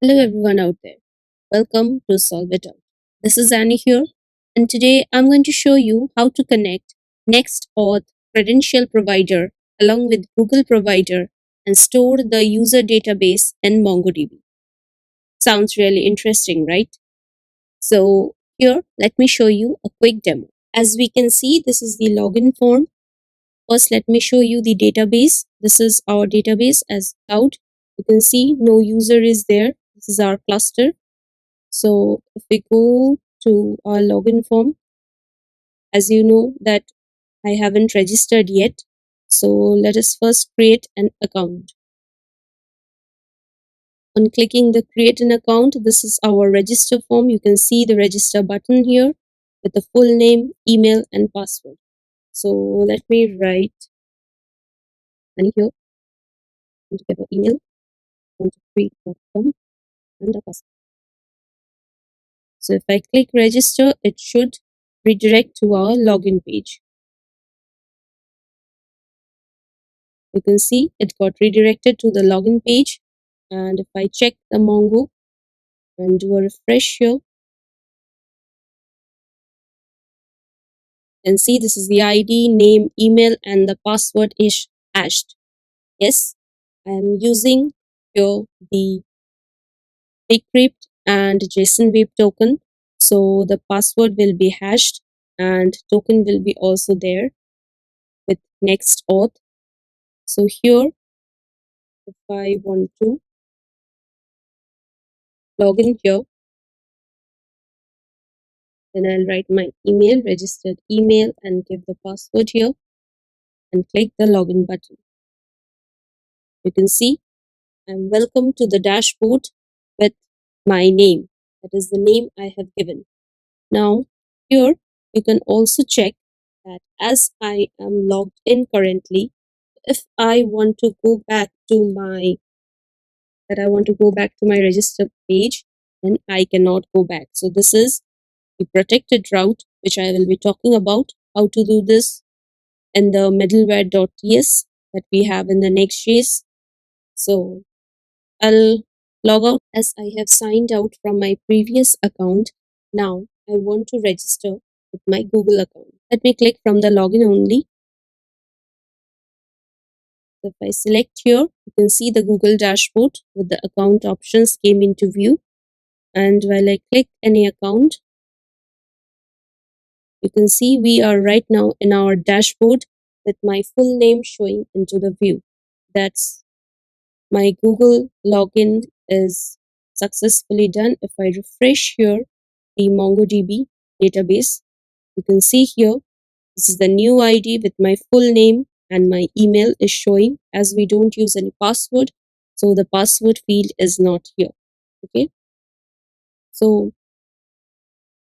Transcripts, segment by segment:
Hello, everyone out there. Welcome to Solve It Out. This is Annie here, and today I'm going to show you how to connect NextAuth Credential Provider along with Google Provider and store the user database in MongoDB. Sounds really interesting, right? So, here, let me show you a quick demo. As we can see, this is the login form. First, let me show you the database. This is our database as out. You can see no user is there. This is our cluster. So if we go to our login form, as you know that I haven't registered yet. So let us first create an account. On clicking the create an account, this is our register form. You can see the register button here with the full name, email and password. So let me write and here and give an email on free.com and a password. So if I click register, it should redirect to our login page. You can see it got redirected to the login page. And if I check the Mongo and do a refresh here, you can see this is the ID, name, email, and the password is hashed. Yes, I am using here the decrypt and JSON web token. So the password will be hashed and token will be also there with NextAuth. So here, if I want to log in here, then I'll write my email, registered email, and give the password here and click the login button. You can see I'm welcome to the dashboard with my name. That is the name I have given. Now, here you can also check that as I am logged in currently, if I want to go back to my register page, then I cannot go back. So this is the protected route, which I will be talking about how to do this in the middleware.ts that we have in the Next.js. So I'll log out as I have signed out from my previous account. Now I want to register with my Google account. Let me click from the login only. If I select here, you can see the Google dashboard with the account options came into view. And while I click any account, you can see we are right now in our dashboard with my full name showing into the view. That's my Google login is successfully done. If I refresh here the MongoDB database, you can see here this is the new ID with my full name and my email is showing as we don't use any password. So the password field is not here. Okay. So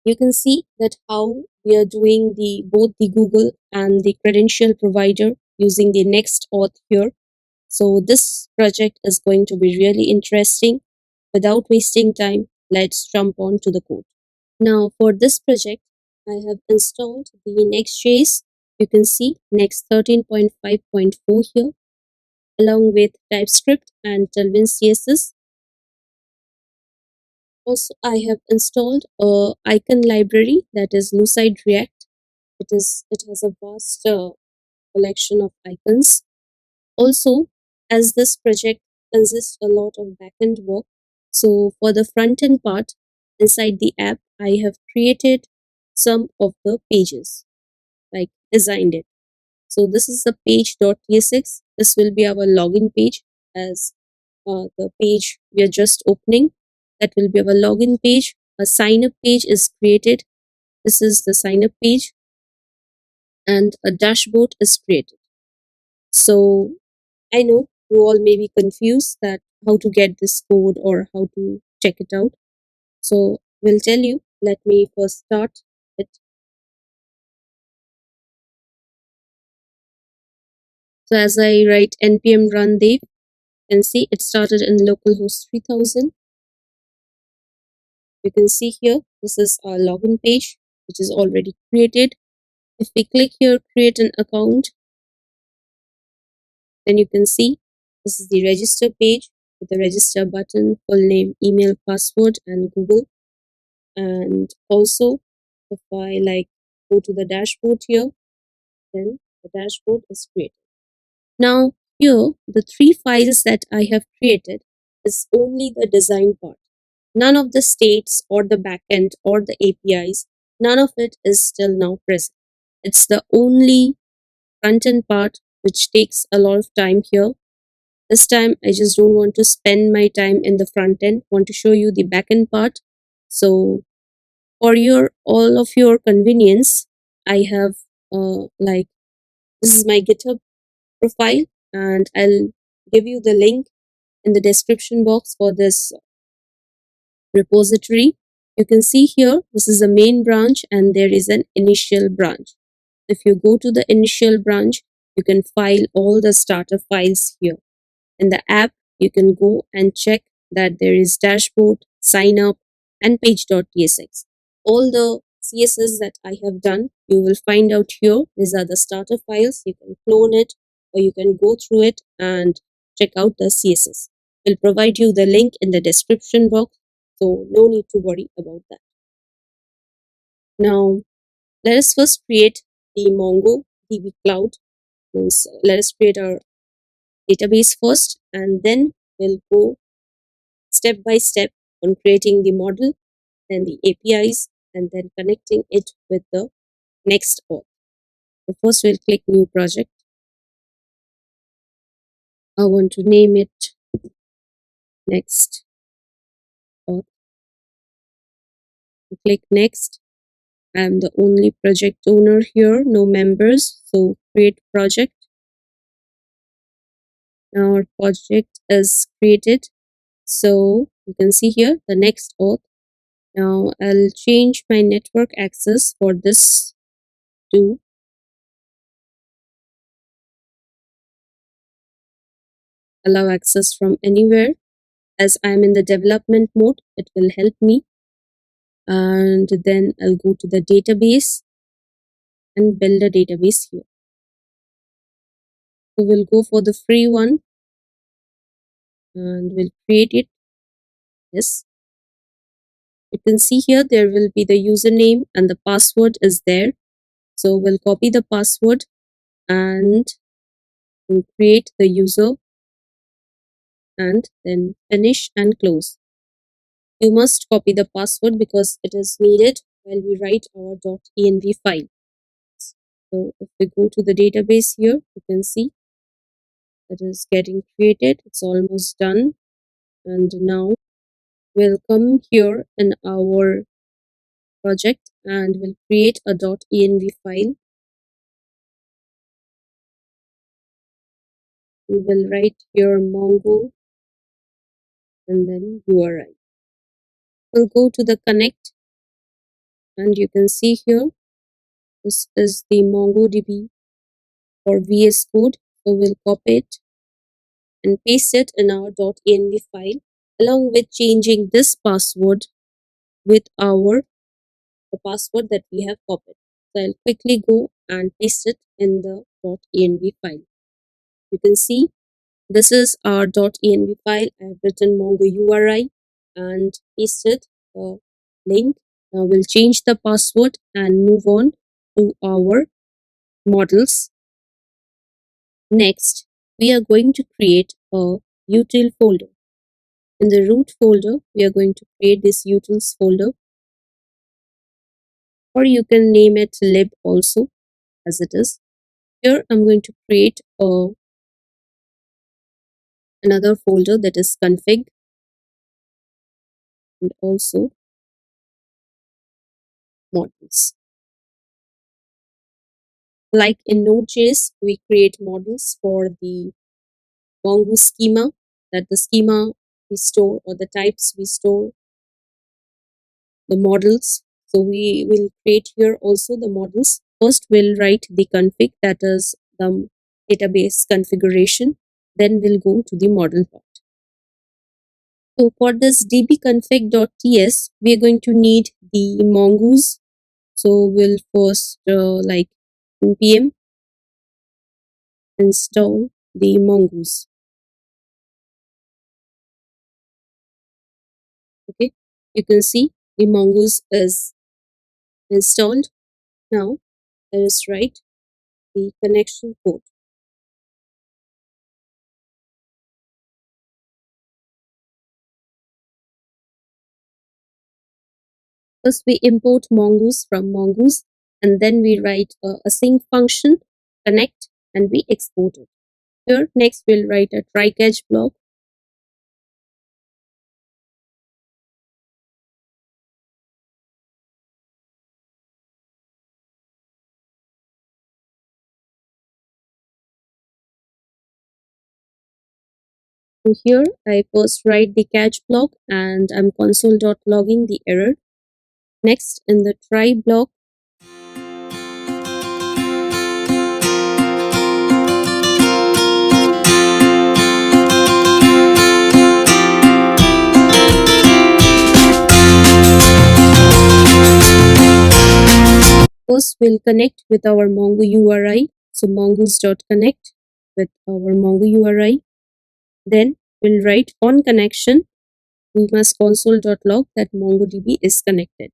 you can see that how we are doing both the Google and the credential provider using the NextAuth here. So this project is going to be really interesting. Without wasting time, let's jump on to the code. Now for this project, I have installed the Next.js. You can see Next 13.5.4 here, along with TypeScript and Tailwind CSS. Also, I have installed a icon library that is Lucid React. It has a vast collection of icons. Also, as this project consists a lot of backend work, so for the front end part inside the app, I have created some of the pages, like designed it. So this is the page.tsx. This will be our login page as the page we are just opening. That will be our login page. A sign up page is created. This is the sign up page and a dashboard is created. So I know you all may be confused that how to get this code or how to check it out. So we'll tell you. Let me first start it. So as I write npm run dev, you can see it started in localhost 3000. You can see here, this is our login page, which is already created. If we click here, create an account, then you can see this is the register page. with a register button, full name, email, password, and Google. And also, if I go to the dashboard here, then the dashboard is created. Now here, the 3 files that I have created is only the design part. None of the states or the backend or the APIs, none of it is still now present. It's the only front-end part which takes a lot of time here. This time I just don't want to spend my time in the front end, want to show you the backend part. So for your all of your convenience, I have this is my GitHub profile, and I'll give you the link in the description box for this repository. You can see here, this is the main branch and there is an initial branch. If you go to the initial branch, you can file all the starter files here. In the app, you can go and check that there is dashboard, sign up, and page.tsx. All the CSS that I have done, you will find out here. These are the starter files. You can clone it or you can go through it and check out the CSS. We'll provide you the link in the description box, so no need to worry about that. Now, let us first create the MongoDB cloud. Let us create our database first, and then we'll go step by step on creating the model, then the APIs, and then connecting it with the NextAuth. So first we'll click new project. I want to name it NextAuth. Click next. I'm the only project owner here, no members. So create project. Now our project is created. So you can see here the NextAuth. Now I'll change my network access for this to allow access from anywhere. As I'm in the development mode, it will help me. And then I'll go to the database and build a database here. So we'll go for the free one and we'll create it. Yes. You can see here there will be the username and the password is there. So we'll copy the password and we'll create the user and then finish and close. You must copy the password because it is needed while we write our .env file. So if we go to the database here, you can see it is getting created. It's almost done. And now we'll come here in our project and we'll create a .env file. We will write here Mongo and then URI. We'll go to the connect and you can see here this is the MongoDB for VS Code. So we'll copy it and paste it in our .env file along with changing this password with the password that we have copied. So I'll quickly go and paste it in the .env file. You can see this is our .env file. I have written Mongo URI and pasted the link. Now we'll change the password and move on to our models. Next, we are going to create a util folder. In the root folder, we are going to create this utils folder, or you can name it lib also as it is. Here I'm going to create another folder that is config and also models. Like in Node.js, we create models for the Mongo schema, that the schema we store or the types we store, the models. So we will create here also the models. First, we'll write the config, that is the database configuration. Then we'll go to the model part. So for this dbconfig.ts, we are going to need the mongoose. So we'll first npm install the mongoose. Okay, you can see the Mongoose is installed. Now let us write the connection code. First, we import Mongoose from Mongoose, and then we write a async function, connect, and we export it. Here, next we'll write a try catch block. So here, I first write the catch block, and I'm console.logging the error. Next, in the try block, first we'll connect with our Mongo URI. So mongoose.connect with our Mongo URI. Then we'll write on connection, we must console.log that MongoDB is connected.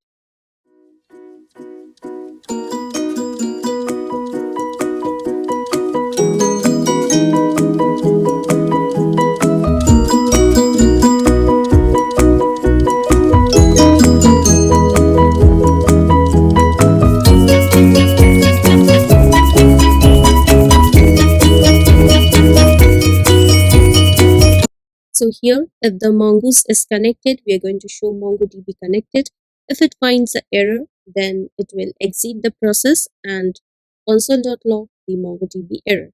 So here, if the mongoose is connected, we are going to show MongoDB connected. If it finds an error, then it will exit the process and console.log the MongoDB error.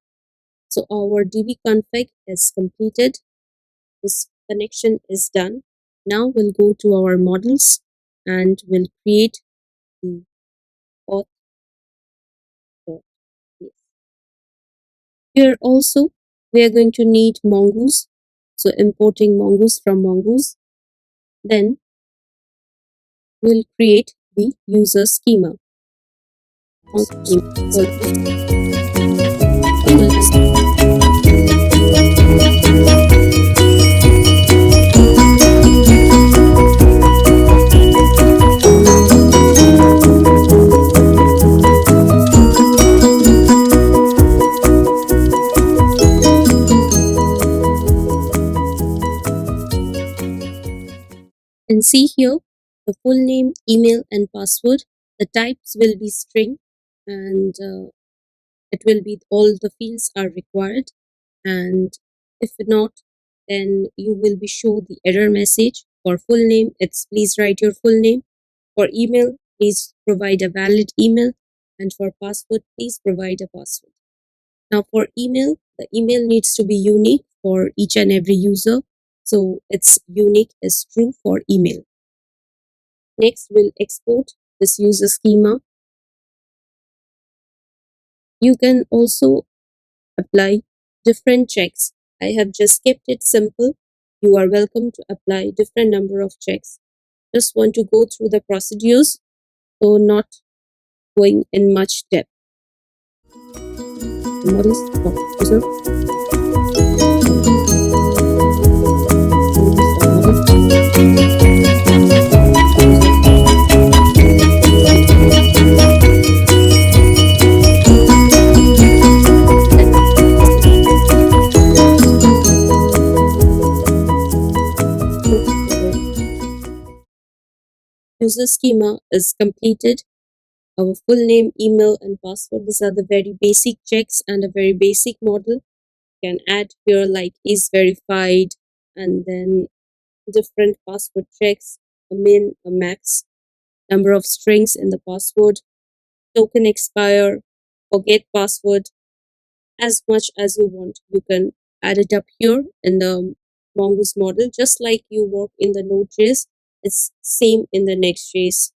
So our DB config is completed. This connection is done. Now we'll go to our models and we'll create the auth. Here also, we are going to need mongoose. So importing mongoose from mongoose. Then we'll create the user schema. And see here the full name, email, and password. The types will be string, and it will be all the fields are required. And if not, then you will be show the error message. For full name, it's please write your full name. For email, please provide a valid email. And for password, please provide a password. Now for email, the email needs to be unique for each and every user. So it's unique is true for email. Next, we'll export this user schema. You can also apply different checks. I have just kept it simple. You are welcome to apply different number of checks. Just want to go through the procedures, so not going in much depth. Models of user. User schema is completed. Our full name, email, and password. These are the very basic checks and a very basic model. You can add here like is verified, and then different password checks, a min, a max, number of strings in the password, token expire, forget password, as much as you want. You can add it up here in the Mongoose model, just like you work in the Node.js. It's same in the Next.js.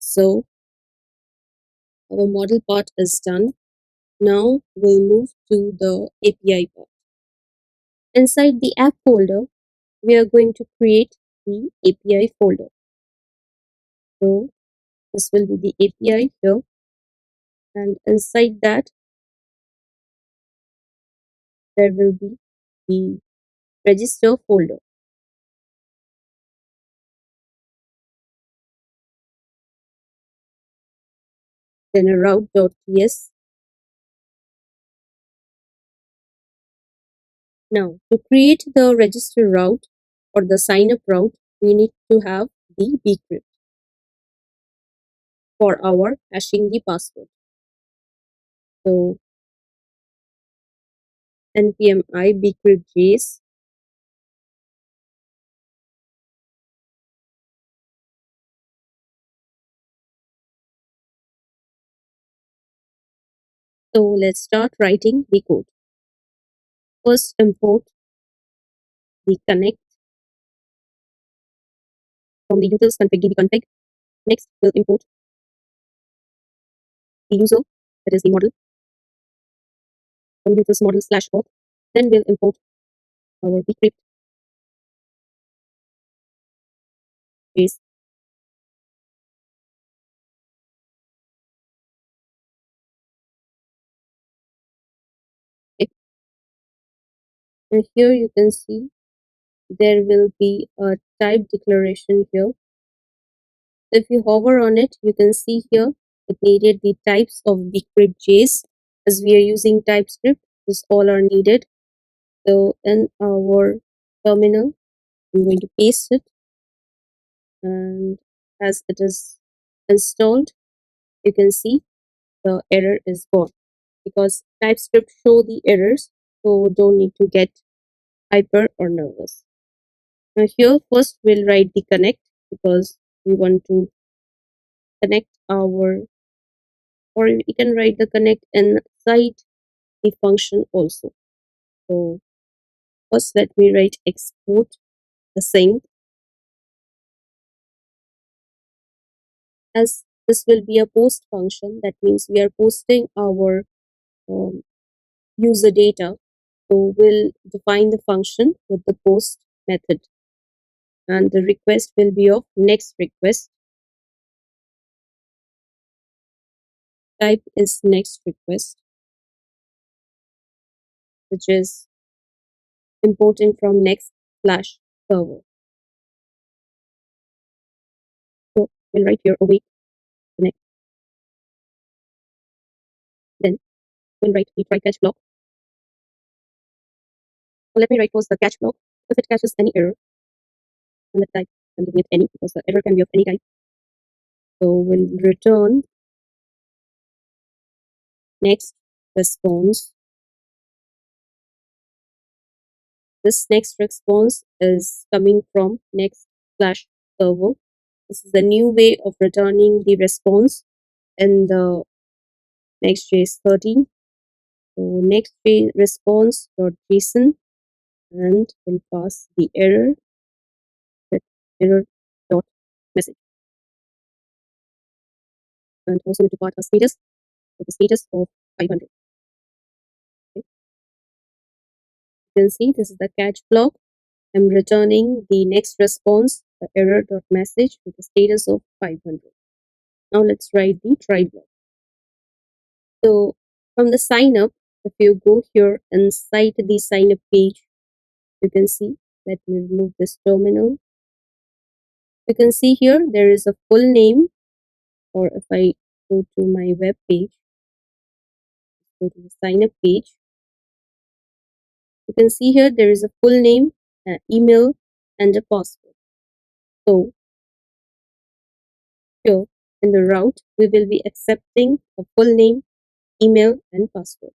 So our model part is done. Now we'll move to the API part. Inside the app folder, we are going to create the API folder. So this will be the API here, and inside that there will be the register folder. then a route.ts. Now, to create the register route or the sign up route, we need to have the bcrypt for our hashing the password. So npm I bcrypt.js. So let's start writing the code. First, import the connect from the utils config dbconfig. Next, we'll import the user, that is the model, from utils model slash auth. Then we'll import our bcrypt base. Okay. And here you can see there will be a type declaration here. If you hover on it, you can see here it needed the types of bcrypt.js. As we are using TypeScript, this all are needed. So in our terminal, I'm going to paste it, and as it is installed, you can see the error is gone because TypeScript show the errors, so don't need to get hyper or nervous. Now here first we'll write the connect because we want to connect our, or you can write the connect inside the function also. So first let me write export the same, as this will be a post function. That means we are posting our um, user data. So we'll define the function with the post method, and the request will be of next request. Type is next request, which is importing from next slash server. So we'll write here await the next. Then we'll write the try catch block. So let me write first the catch block. If it catches any error, and the type I'm giving it any because the error can be of any type. So we'll return next response. This next response is coming from next slash server. This is a new way of returning the response in the Next.js 13. So next response.json, and we'll pass the error, that error dot message, and also need to pass a status with the status of 500. Okay. You can see this is the catch block. I'm returning the next response, the error dot message with the status of 500. Now let's write the try block. So from the sign up, if you go here inside the sign up page, you can see, let me remove this terminal. You can see here there is a full name, or if I go to my web page, go to the sign up page, you can see here there is a full name, email, and a password. So here in the route, we will be accepting a full name, email, and password.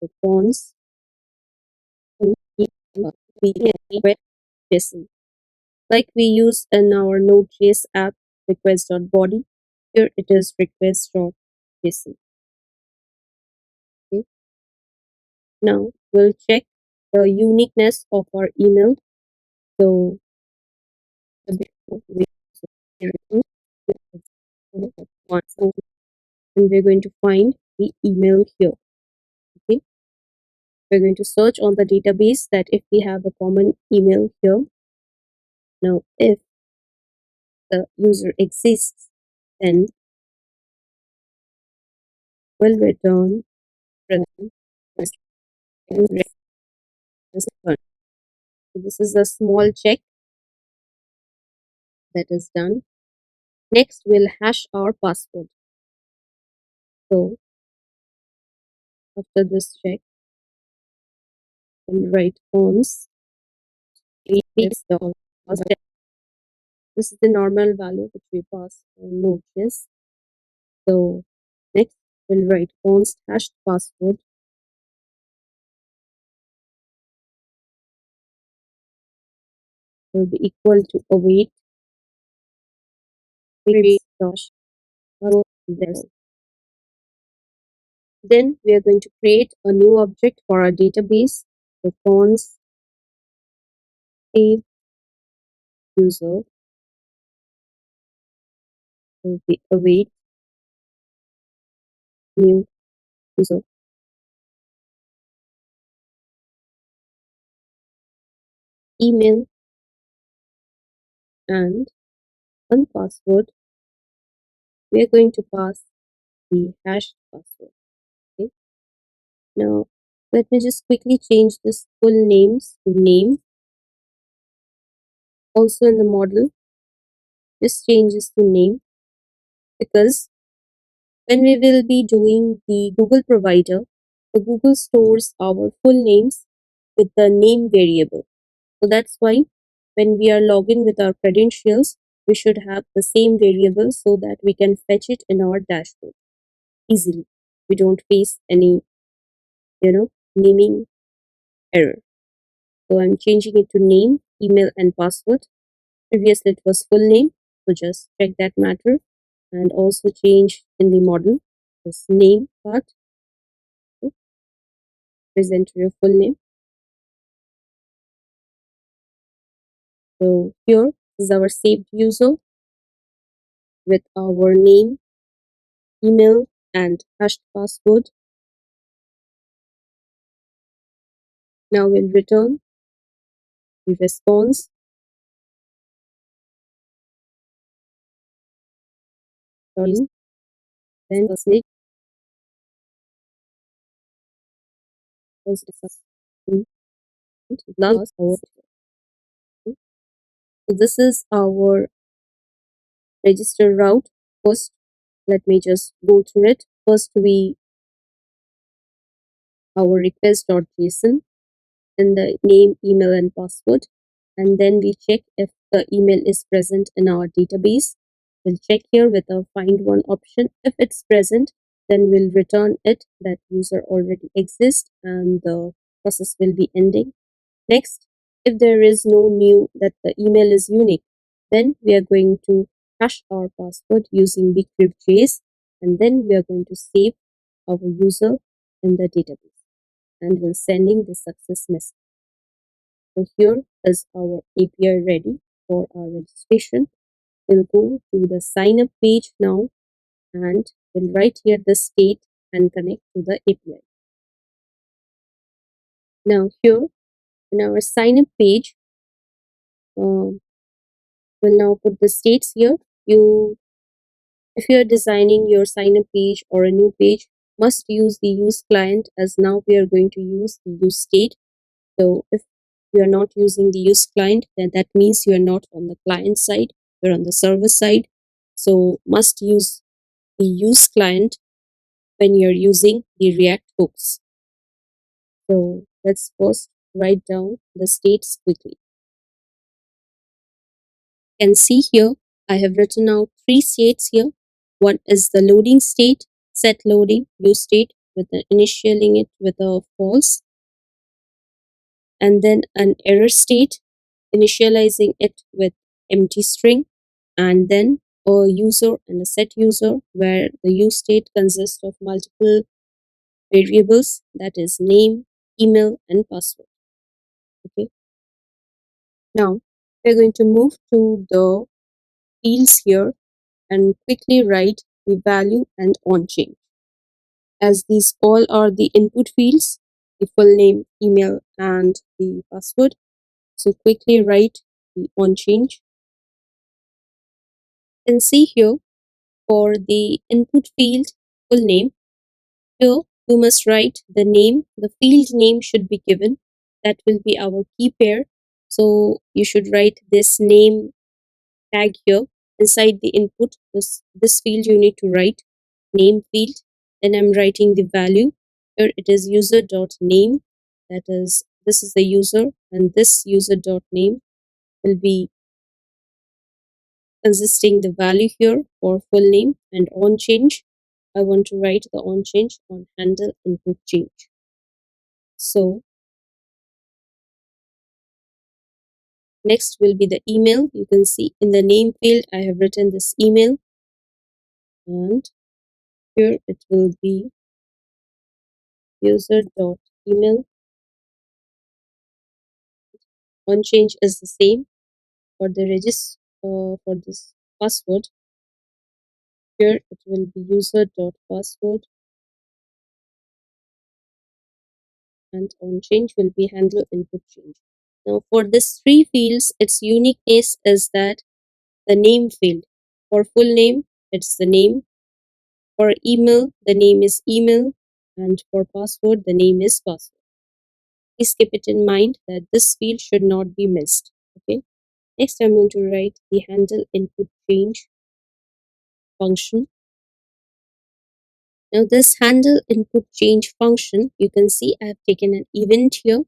So fonts, JSON, like we use in our Node.js app request.body. Here it is request.json. Okay. Now we'll check the uniqueness of our email. So and we're going to find the email here. Okay, we're going to search on the database that if we have a common email here. Now if the user exists, then we'll return so this is a small check that is done. Next we'll hash our password. So after this check, we'll write once. This is the normal value which we pass on Node.js. So next, we'll write const hashed password will be equal to await dash this. Then we are going to create a new object for our database. So const save user will be await new user. Email and one password. We are going to pass the hashed password. Okay. Now let me just quickly change this full names to name. Also in the model, this changes to name because when we will be doing the Google provider, the Google stores our full names with the name variable. So that's why when we are logging with our credentials, we should have the same variable so that we can fetch it in our dashboard easily. We don't face any, naming error. So I'm changing it to name, email, and password. Previously it was full name, so just check that matter and also change in the model this name part. Okay. Present your full name. So here is our saved user with our name, email, and hashed password. Now we'll return the response. Then click last. So this is our register route. First, let me just go through it. First, we our request.json and the name, email, and password. And then we check if the email is present in our database. We'll check here with our find one option. If it's present, then we'll return it that user already exists and the process will be ending. Next, if there is no new that the email is unique, then we are going to hash our password using bcrypt.js and then we are going to save our user in the database and we're sending the success message. So here is our API ready for our registration. We'll go to the sign up page now and we'll write here the state and connect to the API. Now here in our sign up page, we'll now put the states here. If you're designing your sign up page or a new page, must use the use client as now we are going to use the use state. So if you are not using the use client, then that means you are not on the client side, you're on the server side. So must use the use client when you're using the React hooks. So let's first write down the states quickly. You can see here, I have written out 3 states here. One is the loading state, set loading, use state with initialing it with a false, and then an error state, initializing it with empty string, and then a user and a set user where the use state consists of multiple variables, that is name, email, and password. Okay. Now we're going to move to the fields here and quickly write the value and on change. As these all are the input fields, the full name, email, and the password. So quickly write the on change. You can see here for the input field full name, here you must write the name. The field name should be given. That will be our key pair. So you should write this name tag here inside the input. This field you need to write name field and I'm writing the value. Here it is user.name, that is, this is the user, and this user.name will be consisting the value here for full name. And on change, I want to write the on change on handle input change. So next will be the email. You can see in the name field I have written this email, and here it will be user.email. On change is the same for the register for this password. Here it will be user.password, and on change will be handle input change. Now for this three fields, its uniqueness is that the name field, for full name it's the name, for email the name is email, and for password the name is password. Please keep it in mind that this field should not be missed. Okay. Next I'm going to write the handle input change function. Now this handle input change function, you can see I have taken an event here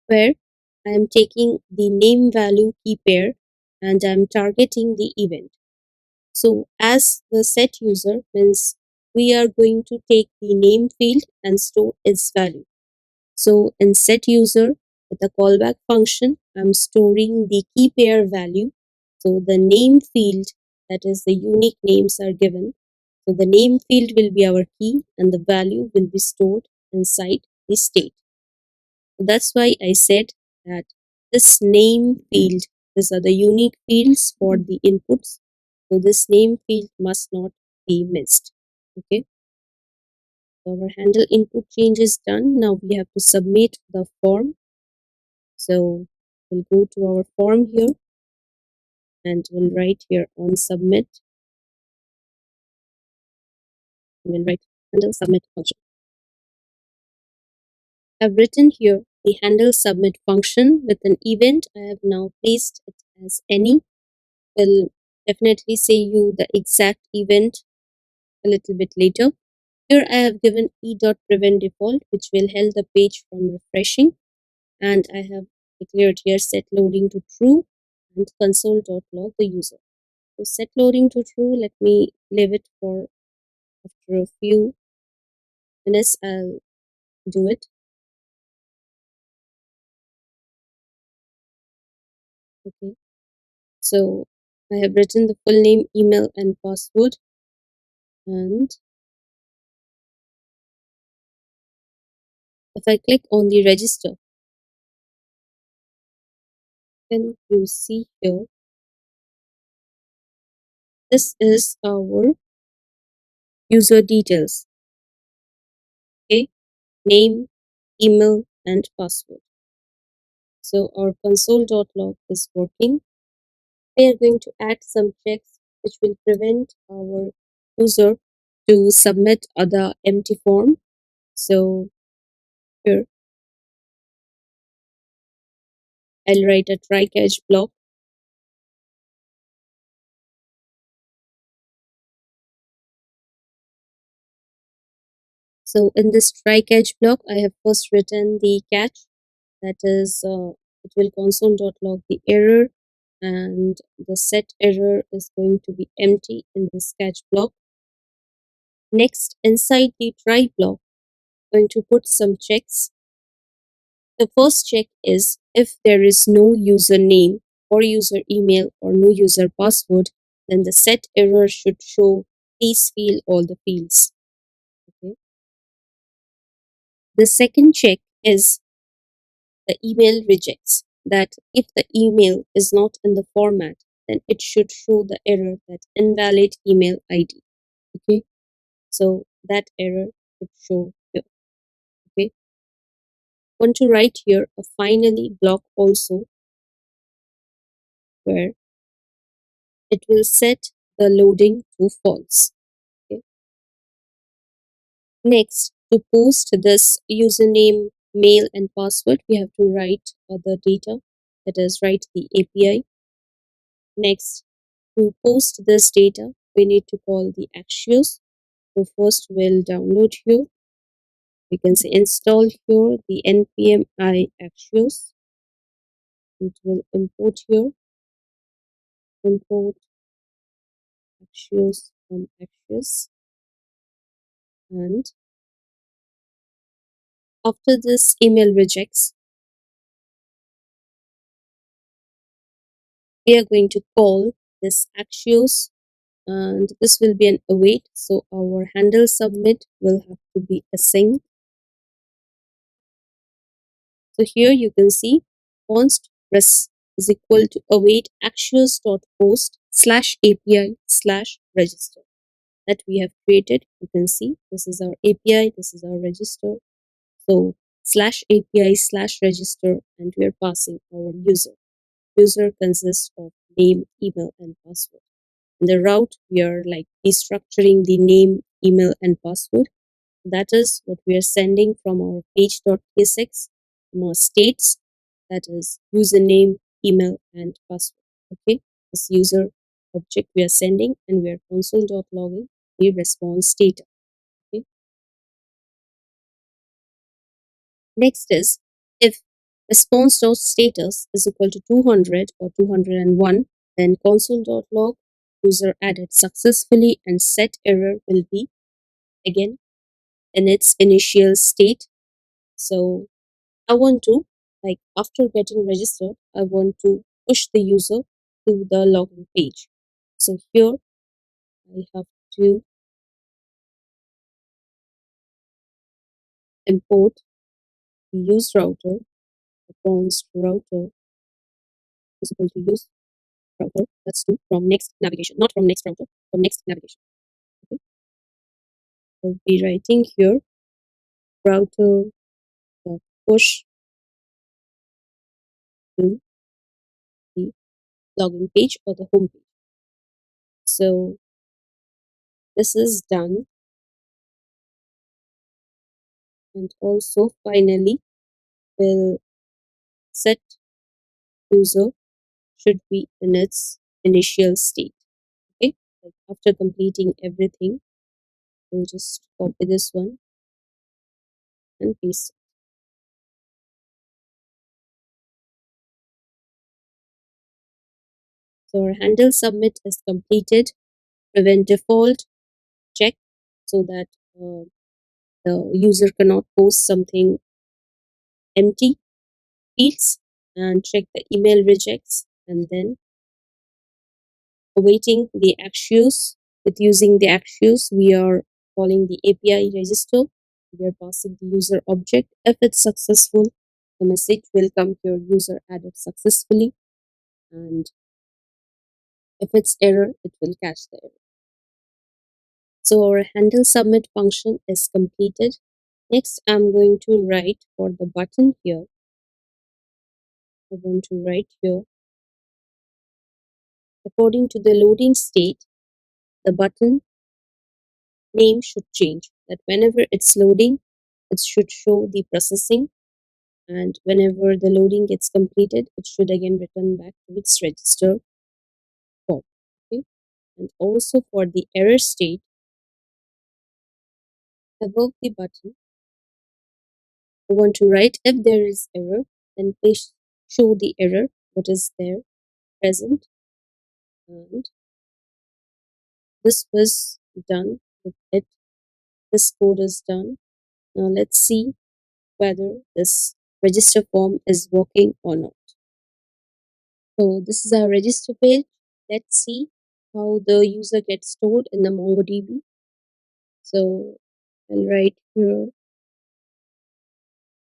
where I am taking the name value key pair and I am targeting the event. So as the set user means we are going to take the name field and store its value. So in set user with the callback function, I'm storing the key pair value. So the name field, that is the unique names are given. So the name field will be our key and the value will be stored inside the state. That's why I said that this name field, these are the unique fields for the inputs. So this name field must not be missed. Okay. So our handle input change is done. Now we have to submit the form. So we'll go to our form here and we'll write here on submit. We'll write handle submit function. I've written here the handle submit function with an event. I have now placed it as any. Will definitely say you the exact event a little bit later. Here I have given e.prevent default, which will help the page from refreshing, and I have declared here set loading to true and console.log the user. So set loading to true, let me leave it for after a few minutes I'll do it. Okay. So I have written the full name, email and password, and if I click on the register, then you see here this is our user details. Okay, name, email and password. So our console.log is working. We are going to add some checks which will prevent our user to submit other empty form. So here I'll write a try catch block. So in this try catch block, I have first written the catch, that is it will console.log the error, and the set error is going to be empty in this catch block. Next, inside the try block, I'm going to put some checks. The first check is if there is no username or user email or no user password, then the set error should show please fill all the fields. Okay. The second check is the email rejects, that if the email is not in the format, then it should show the error that invalid email ID. Okay, so that error should show here. Okay, want to write here a finally block also, where it will set the loading to false. Okay. Next, to post this username, mail and password, we have to write the data, that is write the API. Next, to post this data, we need to call the Axios. So first we'll download here. We can say install here the npm I axios. It will import here, import axios from axios. And after this email rejects, we are going to call this axios, and this will be an await. So our handle submit will have to be async. So here you can see const res is equal to await axios.post slash API slash register that we have created. You can see this is our API, this is our register. So slash API slash register, and we are passing our user. User consists of name, email, and password. In the route, we are like destructuring the name, email, and password. That is what we are sending from our page.tsx from our states. That is username, email, and password. Okay, this user object we are sending, and we are console.logging the response data. Okay. Next is if response.status is equal to 200 or 201, then console.log user added successfully and set error will be again in its initial state. So I want to, like after getting registered, I want to push the user to the login page. So here I have to import the use router. The const router is equal to use router. That's two from next navigation, not from next router, from next navigation. Okay. I'll be writing here router push to the login page or the home page. So this is done. And also finally we'll set user should be in its initial state. Okay, like after completing everything, we'll just copy this one and paste it. So our handle submit is completed. Prevent default check so that the user cannot post something empty fields, and check the email rejects, and then awaiting the axios. With using the axios, we are calling the API register. We are passing the user object. If it's successful, the message will come here user added successfully, and if it's error, it will catch the error. So our handle submit function is completed. Next, I'm going to write for the button here. I want to write here according to the loading state, the button name should change. That whenever it's loading, it should show the processing, and whenever the loading gets completed, it should again return back to its register form. Okay. And also for the error state, above the button, I want to write if there is error, then please show the error, what is there present, and this was done with it. This code is done. Now let's see whether this register form is working or not. So this is our register page. Let's see how the user gets stored in the MongoDB. So I'll write here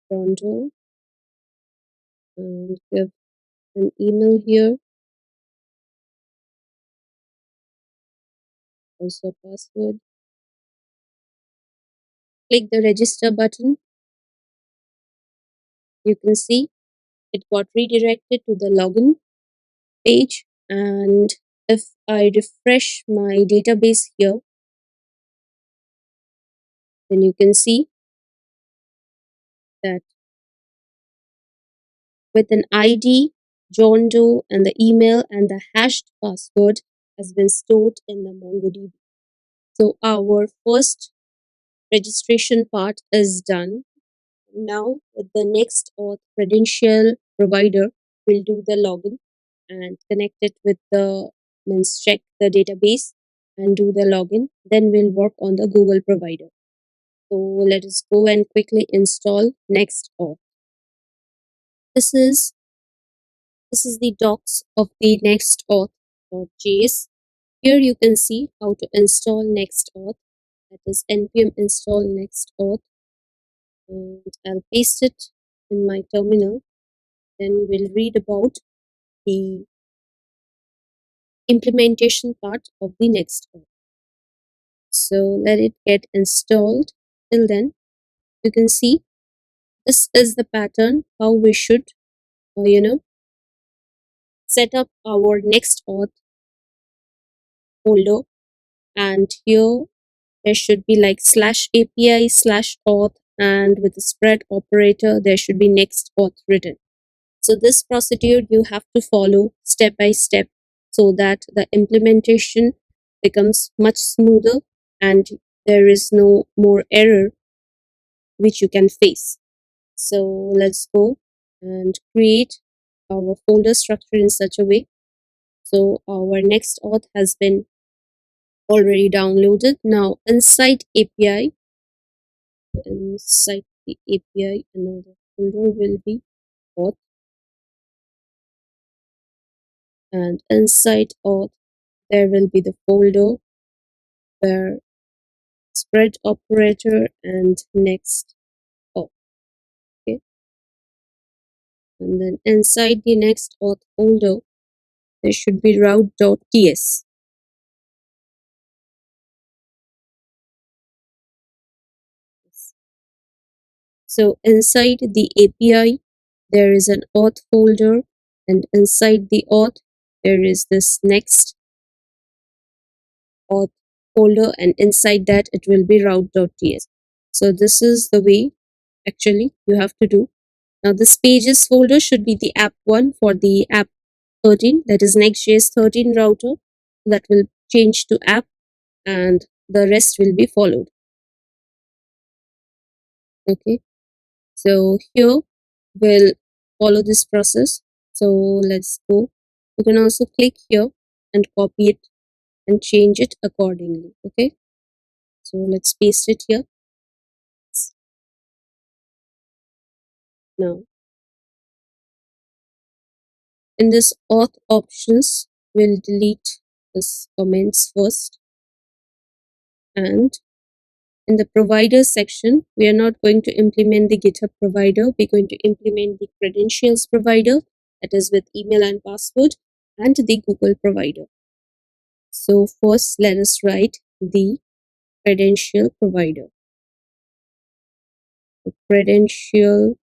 Toronto and give an email here, also password. Click the register button. You can see it got redirected to the login page, and if I refresh my database here, then you can see that with an ID, John Doe, and the email and the hashed password has been stored in the MongoDB. So our first registration part is done. Now with the NextAuth Credential Provider, we'll do the login and connect it with the means check the database and do the login. Then we'll work on the Google provider. So let us go and quickly install NextAuth. This is this is the docs of the NextAuth.js. Here you can see how to install NextAuth. That is npm install NextAuth, and I'll paste it in my terminal. Then we'll read about the implementation part of the NextAuth. So let it get installed. Till then, you can see this is the pattern how we should, set up our NextAuth folder. And here there should be like /API/auth, and with the spread operator, there should be NextAuth written. So this procedure you have to follow step by step so that the implementation becomes much smoother and there is no more error which you can face. So let's go and create our folder structure in such a way. So our NextAuth has been already downloaded. Now inside the API, another folder will be auth, and inside auth there will be the folder where spread operator and next auth. Okay, and then inside the next auth folder there should be route.ts. So inside the API there is an auth folder, and inside the auth there is this next auth folder, and inside that it will be route.ts. So this is the way actually you have to do. Now this pages folder should be the app1 for the app 13, that is Next.js 13 router. That will change to app and the rest will be followed. Okay, so here we'll follow this process. So let's go. You can also click here and copy it and change it accordingly. Okay, so let's paste it here. Now in this auth options, we'll delete this comments first, and in the provider section, we are not going to implement the GitHub provider. We're going to implement the credentials provider, that is with email and password, and the Google provider. So first, let us write the credential provider. The credential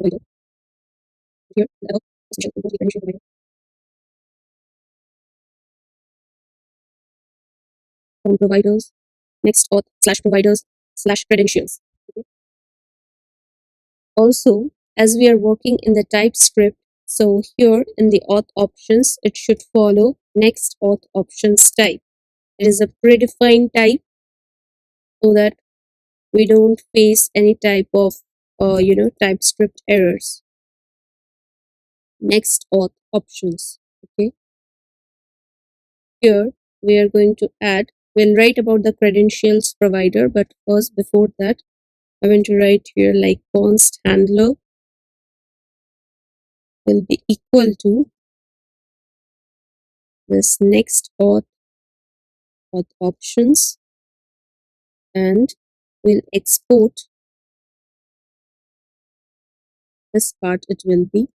provider. Here, the credential provider from providers, next auth /providers/credentials. Okay. Also, as we are working in the TypeScript, so here in the auth options, it should follow next auth options type. It is a predefined type so that we don't face any type of TypeScript errors. Next auth options. Okay, here we are going to add, we'll write about the credentials provider, but first before that I want to write here like const handler will be equal to this next auth options, and we'll export this part. It will be,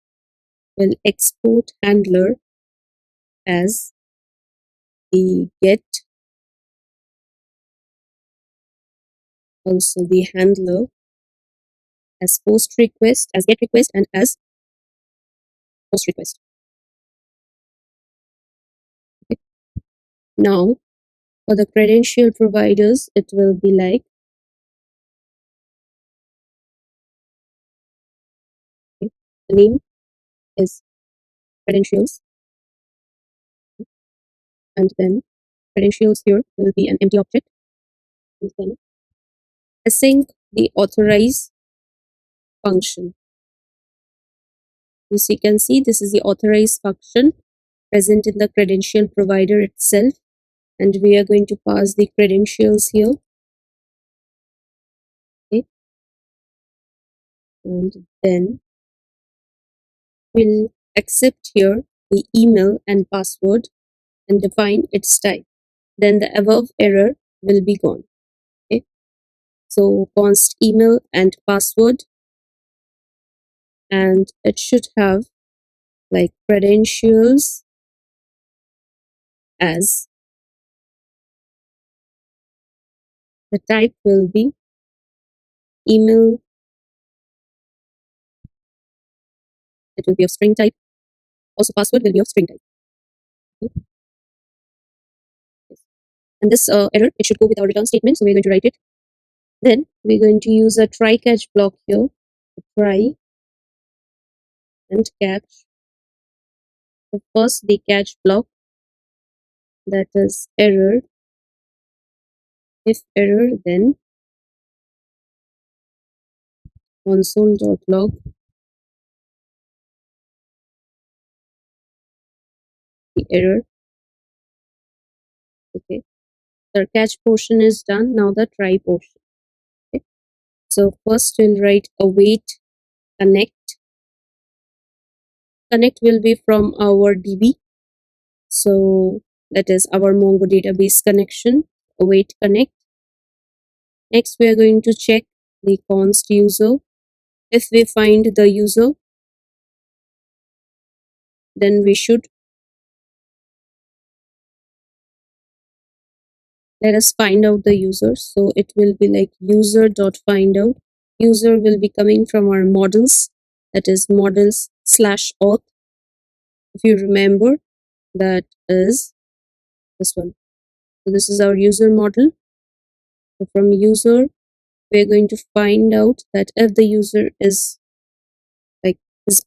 we'll export handler as the get, also the handler as post request, as get request, and as post request. Okay. Now for the credential providers, it will be like, okay, the name is credentials, and then credentials here will be an empty object. And then async the authorize function. As you can see, this is the authorize function present in the credential provider itself, and we are going to pass the credentials here. Okay. And then we'll accept here the email and password and define its type. Then the above error will be gone. Okay. So const email and password, and it should have like credentials as the type will be email. It will be of string type. Also password will be of string type. Okay. Yes. And this error, it should go with our return statement, so we're going to write it. Then we're going to use a try catch block here. Try and catch. So first the catch block, that is error. If error, then console.log the error. Okay, the catch portion is done. Now the try portion. Okay, so first we'll write await connect. Connect will be from our DB, so that is our Mongo database connection. Await connect. Next we are going to check the const user. If we find the user, then we should let us find out the user. So it will be like user.findout. User will be coming from our models, that is models/auth. If you remember, that is this one. So this is our user model. So from user, we're going to find out that if the user is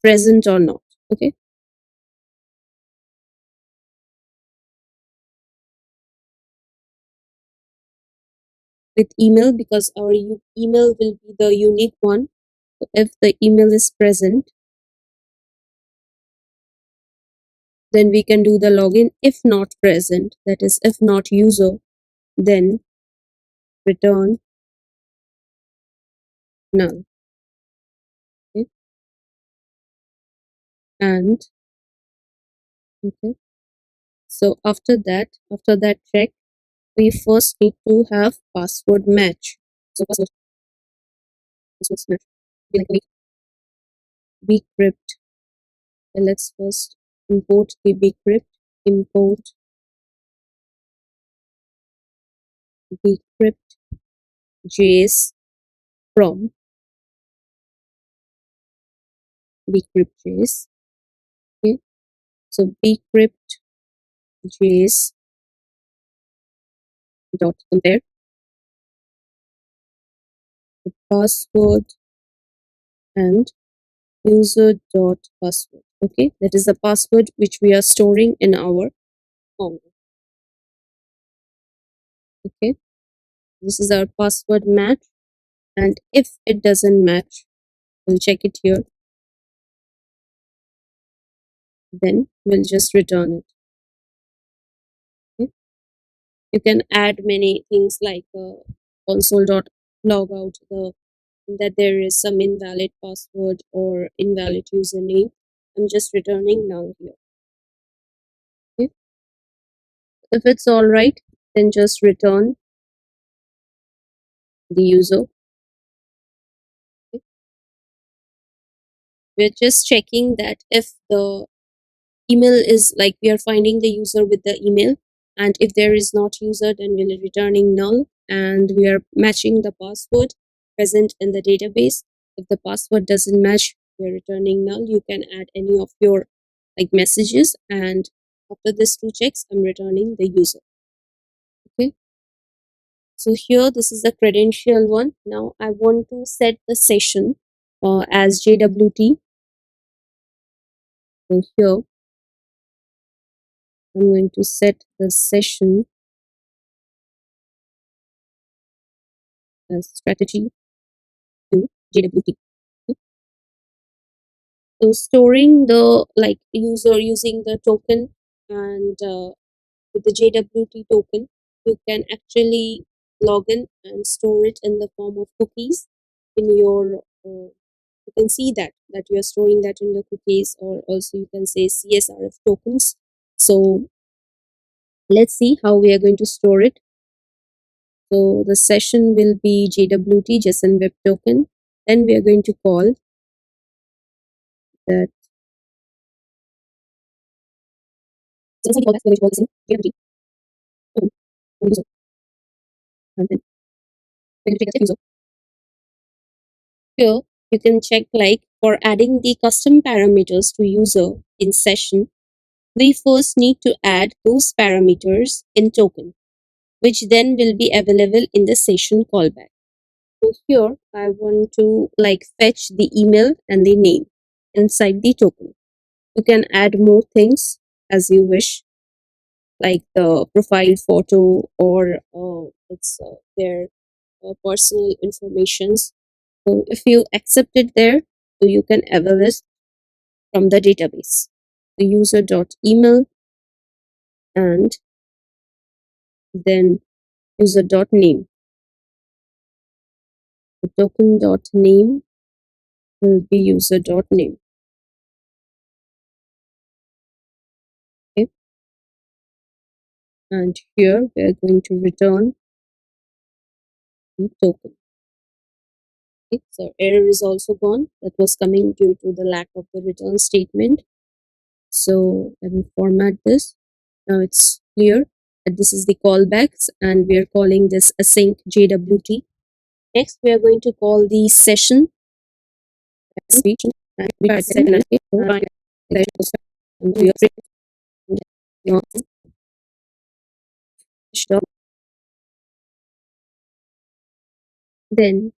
present or not. Okay. With email, because our email will be the unique one. So if the email is present, then we can do the login. If not present, that is if not user, then return null. Okay. And okay, so after that check, we first need to have password match. So password match be like bcrypt. Let's first import the bcrypt. Import bcrypt.js from bcrypt.js. Okay, so bcrypt.js dot compare the password and user dot password. Okay, that is the password which we are storing in our Mongo. Okay, this is our password match, and if it doesn't match, we'll check it here, then we'll just return it. Okay. You can add many things like console.logout that there is some invalid password or invalid username. I'm just returning null here. Okay. If it's all right, then just return the user. Okay. We're just checking that if the email is like we are finding the user with the email, and if there is not user, then we're returning null, and we are matching the password present in the database. If the password doesn't match, we are returning null. You can add any of your like messages, and after this two checks, I'm returning the user. Okay, so here this is the credential one. Now I want to set the session as JWT. So here I'm going to set the session strategy to JWT. So storing the like user using the token and with the JWT token, you can actually log in and store it in the form of cookies in your. You can see that you are storing that in the cookies, or also you can say CSRF tokens. So let's see how we are going to store it. So the session will be JWT JSON Web Token. Then we are going to call that. So let's say we call that, we are going to call this in JWT token for user. And then we're going to take a user. Here you can check like for adding the custom parameters to user in session, we first need to add those parameters in token, which then will be available in the session callback. So here I want to like fetch the email and the name inside the token. You can add more things as you wish, like the profile photo or it's their personal informations. So if you accept it there, so you can evaluate from the database. The user.email and then user.name. The token.name will be user.name. Okay. And here we are going to return the token. Okay. So error is also gone. That was coming due to the lack of the return statement. So let me format this. Now it's clear that this is the callbacks and we are calling this async JWT. Next, we are going to call the session speech and we are second then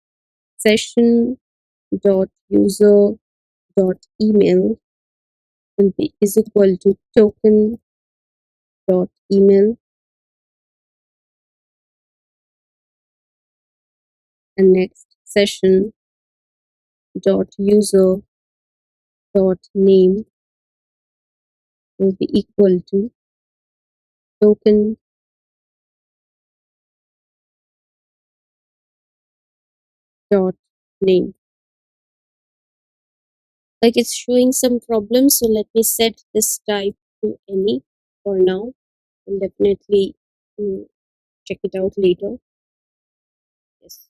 session dot user dot email will be is equal to token dot email and next session dot user dot name will be equal to token dot name. Like it's showing some problems, so let me set this type to any for now. I'll definitely check it out later. Yes,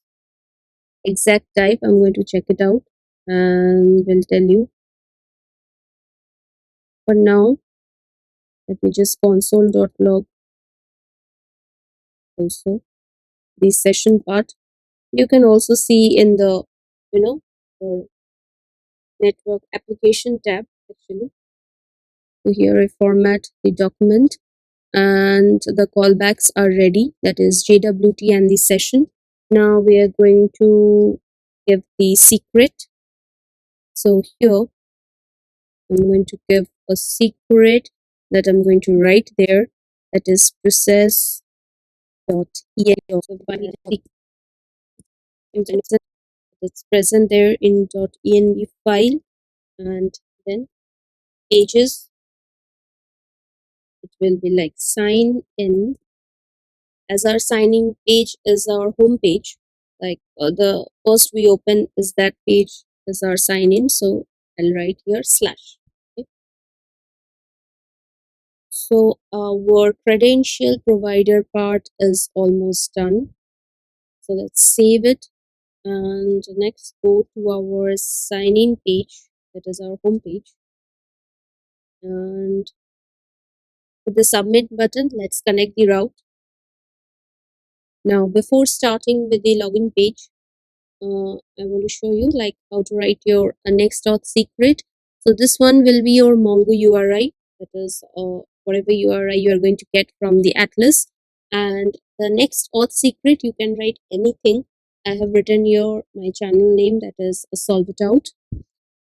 exact type I'm going to check it out and will tell you. For now, let me just console.log also the session part. You can also see in the the network application tab actually. So here I format the document and the callbacks are ready, that is JWT and the session. Now we are going to give the secret. So here I'm going to give a secret that I'm going to write there, that is process dot it's present there in .env file, and then pages, it will be like sign in, as our signing page is our home page, like the first we open is that page is our sign in, so I'll write here slash. Okay. So our credential provider part is almost done, so let's save it and next go to our sign in page, that is our home page, and with the submit button let's connect the route. Now before starting with the login page, I want to show you like how to write your NextAuth secret. So this one will be your Mongo URI, that is whatever URI you are going to get from the Atlas. And the NextAuth secret, you can write anything. I have written your my channel name, that is Solve It Out,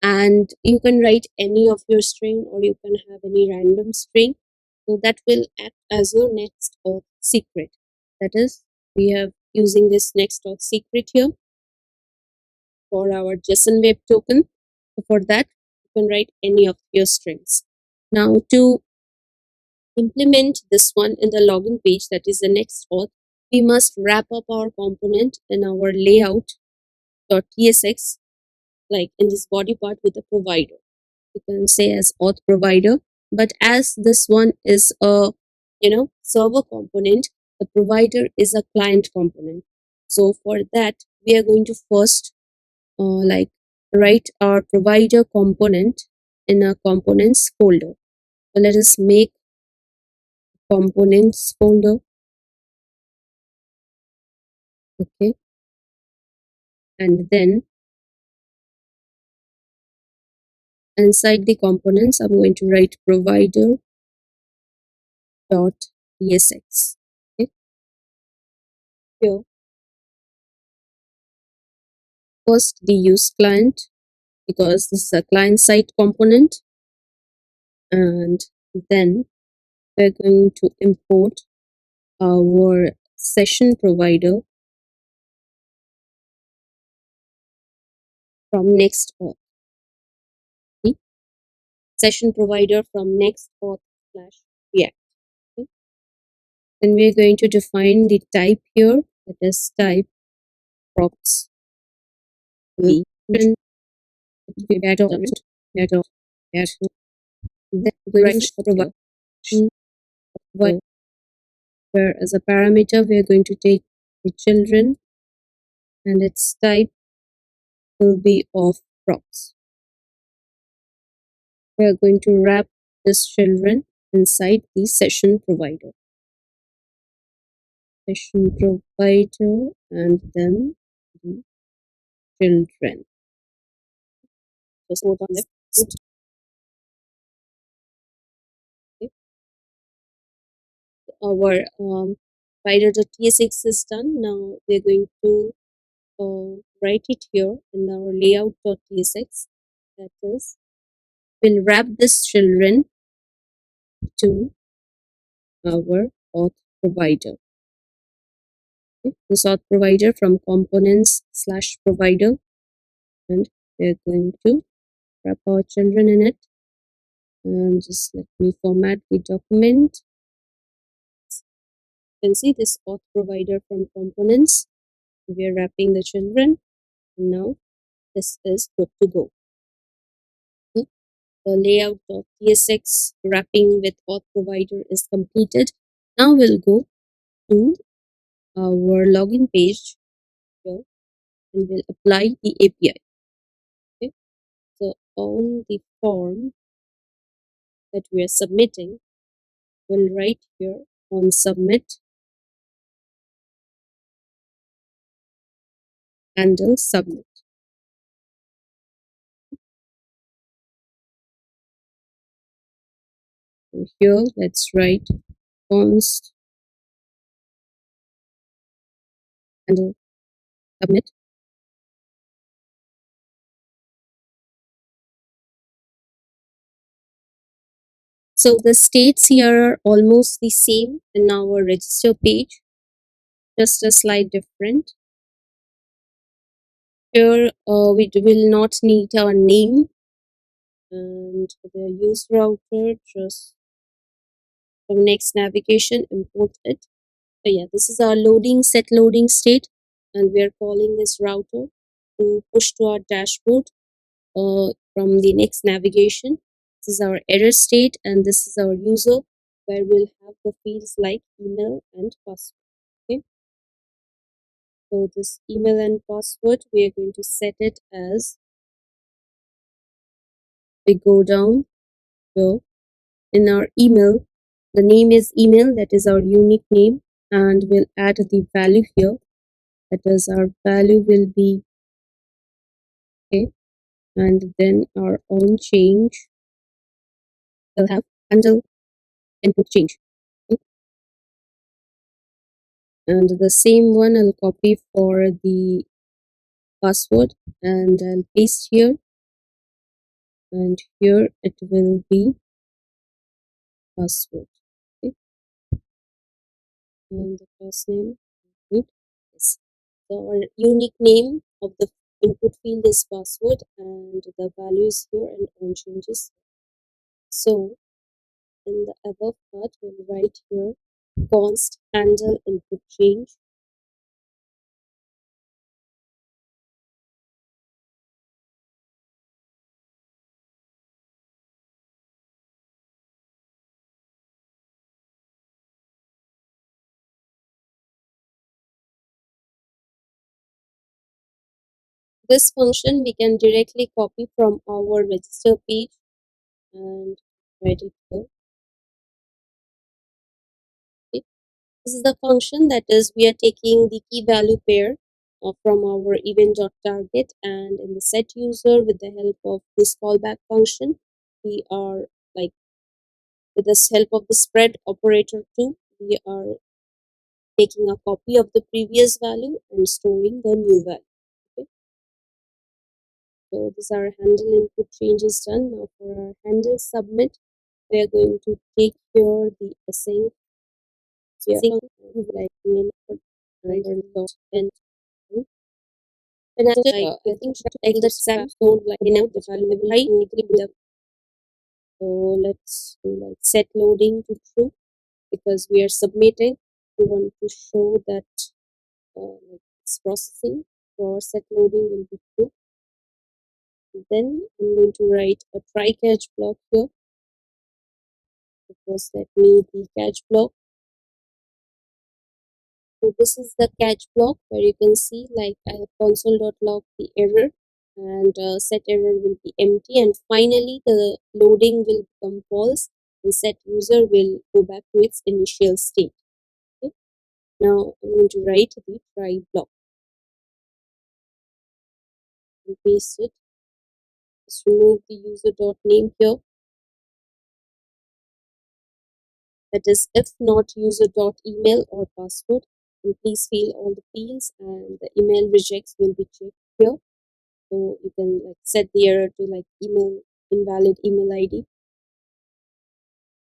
and you can write any of your string or you can have any random string. So that will act as your NextAuth secret. That is, we have using this NextAuth secret here for our JSON web token. So for that, you can write any of your strings. Now to implement this one in the login page, that is the NextAuth, we must wrap up our component in our layout.tsx, like in this body part with the provider. You can say as auth provider, but as this one is a server component, the provider is a client component. So for that, we are going to first like write our provider component in a components folder. So let us make components folder. Okay, and then inside the components, I'm going to write provider.tsx. Okay, here first the use client, because this is a client side component, and then we're going to import our session provider from NextAuth. Okay? Session provider from NextAuth/React. Okay? Then we're going to define the type here, that is type props. Then we're going to provide where as a parameter we are going to take the children, and its type will be of props. We are going to wrap this children inside the session provider. Session provider and then the children. Just hold on left. Okay. Our provider.tsx is done. Now we're going to write it here in our layout.tsx. That is, we'll wrap this children to our auth provider. Okay. This auth provider from components/provider, and we're going to wrap our children in it. And just let me format the document. You can see this auth provider from components. We are wrapping the children. And now this is good to go. Okay. The layout.tsx wrapping with auth provider is completed. Now we'll go to our login page here and we'll apply the API. Okay. So on the form that we are submitting, we'll write here on submit handle submit. So here let's write const handle submit. So the states here are almost the same in our register page, just a slight different. Here we will not need our name, and the use router, just from next navigation import it. So yeah, this is our set loading state, and we are calling this router to push to our dashboard from the next navigation. This is our error state, and this is our user, where we'll have the fields like email and password. Okay. So this email and password, we are going to set it as, we go down here in our email, the name is email, that is our unique name, and we'll add the value here, that is our value will be okay, and then our on change will have handle input change. Okay. And the same one I'll copy for the password and I'll paste here, and here it will be password. Okay. And the first name, yes. our unique name of the input field is password, and the value is here and on changes. So in the above part, we'll write here const handle input change. This function we can directly copy from our register page and write it here. Okay. This is the function, that is, we are taking the key value pair from our event.target, and in the set user, with the help of this callback function, we are like, with the help of the spread operator too, we are taking a copy of the previous value and storing the new value. Okay. So this our handle input change is done. Now for our handle submit, we are going to take here the async. We are like main dot and and after I think to take the SAM code like enough the value will high the, so let's do like set loading to true, because we are submitting. We want to show that like it's processing, so our set loading will be true. Then I'm going to write a try catch block here, because let me the catch block. So this is the catch block where you can see like I have console.log the error, and set error will be empty, and finally the loading will become false and set user will go back to its initial state. Okay. Now I'm going to write the try block and paste it. Just remove the user.name here. That is, if not user.email or password, then please fill all the fields and the email regex will be checked here. So you can like set the error to like email invalid email ID.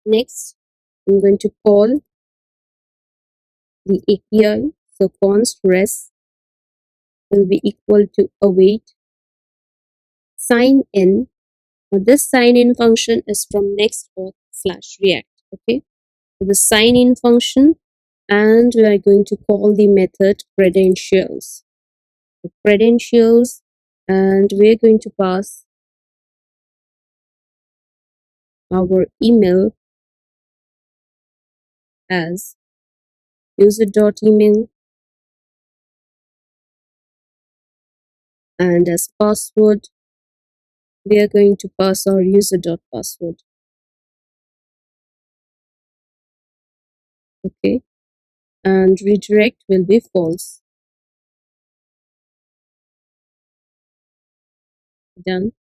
Next, I'm going to call the API. So const res will be equal to await sign in. Now this sign in function is from NextAuth/React. Okay, so the sign in function, and we are going to call the method credentials. So credentials, and we're going to pass our email as user.email, and as password we are going to pass our user.password. Okay, and redirect will be false. Done.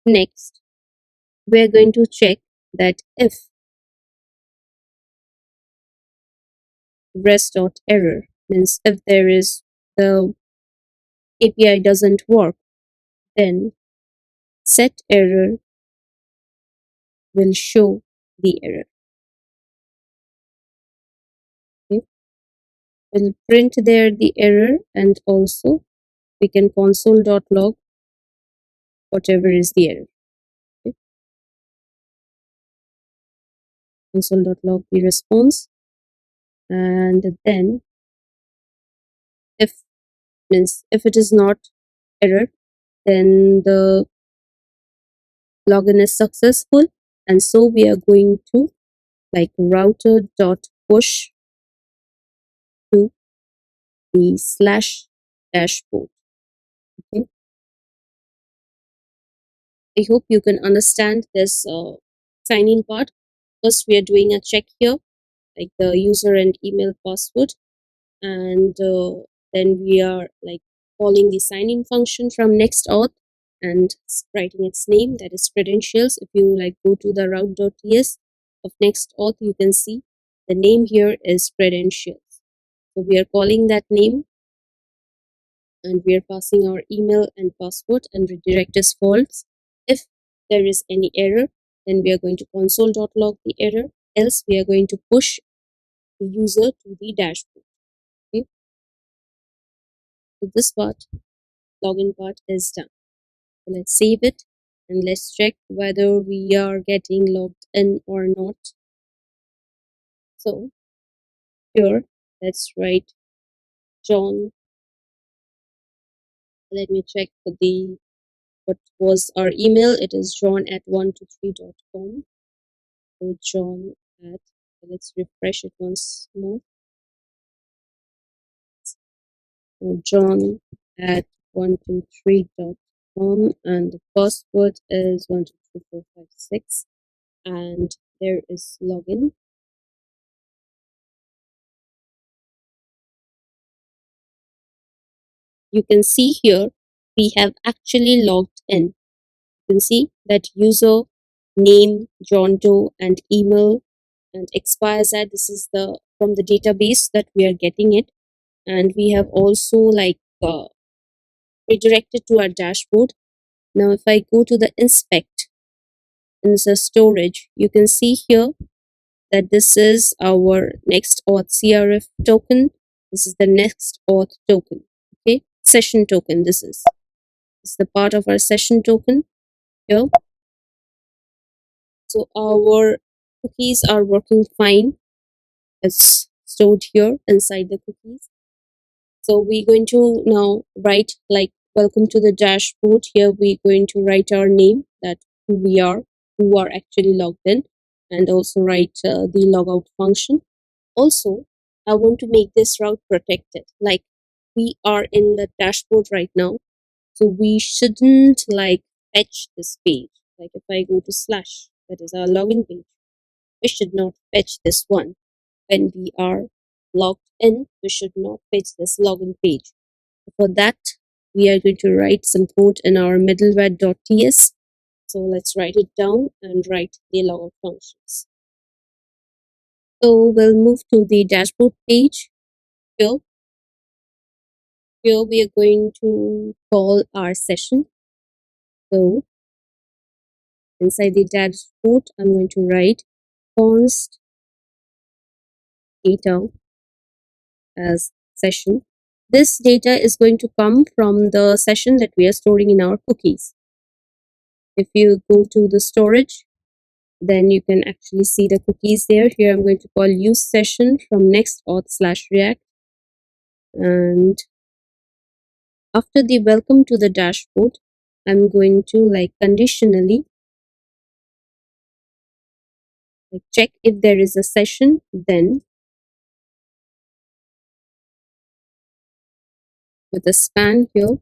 Next, we are going to check that if res.error, means if there is the API doesn't work, then set error will show the error. Okay, we'll print there the error, and also we can console.log whatever is the error. Okay, console.log the response, and then if, means if it is not error, then the login is successful, and so we are going to like router.push to the slash dashboard. Okay, I hope you can understand this sign in part. First we are doing a check here, like the user and email password, and then we are like calling the sign in function from NextAuth and writing its name, that is credentials. If you like go to the route.ts of NextAuth, you can see the name here is credentials. So we are calling that name, and we are passing our email and password, and redirect is false. If there is any error, then we are going to console.log the error, else we are going to push the user to the dashboard. So this part, login part is done. So let's save it and let's check whether we are getting logged in or not. So here, let's write John. Let me check what was our email. It is john@123.com. So John at, let's refresh it once more. So John at 123.com, and the password is 123456, and there is login. You can see here we have actually logged in. You can see that user name John Doe and email and expires at, this is the from the database that we are getting it, and we have also redirected to our dashboard. Now if I go to the inspect in the storage, you can see here that this is our NextAuth CRF token. This is the NextAuth token. Okay, session token. This is the part of our session token here. So our cookies are working fine. It's stored here inside the cookies. So we're going to now write like welcome to the dashboard. Here we're going to write our name, that who we are, who are actually logged in, and also write the logout function. Also, I want to make this route protected. Like we are in the dashboard right now, so we shouldn't like fetch this page. Like if I go to slash, that is our login page, we should not fetch this one. When we are logged in, we should not fetch this login page. For that, we are going to write some code in our middleware.ts. So let's write it down and write the logout functions. So we'll move to the dashboard page. Here we are going to call our session. So inside the dashboard, I'm going to write const data as session. This data is going to come from the session that we are storing in our cookies. If you go to the storage, then you can actually see the cookies there. Here I'm going to call use session from NextAuth/React. And after the welcome to the dashboard, I'm going to like conditionally like check if there is a session. Then with a span here,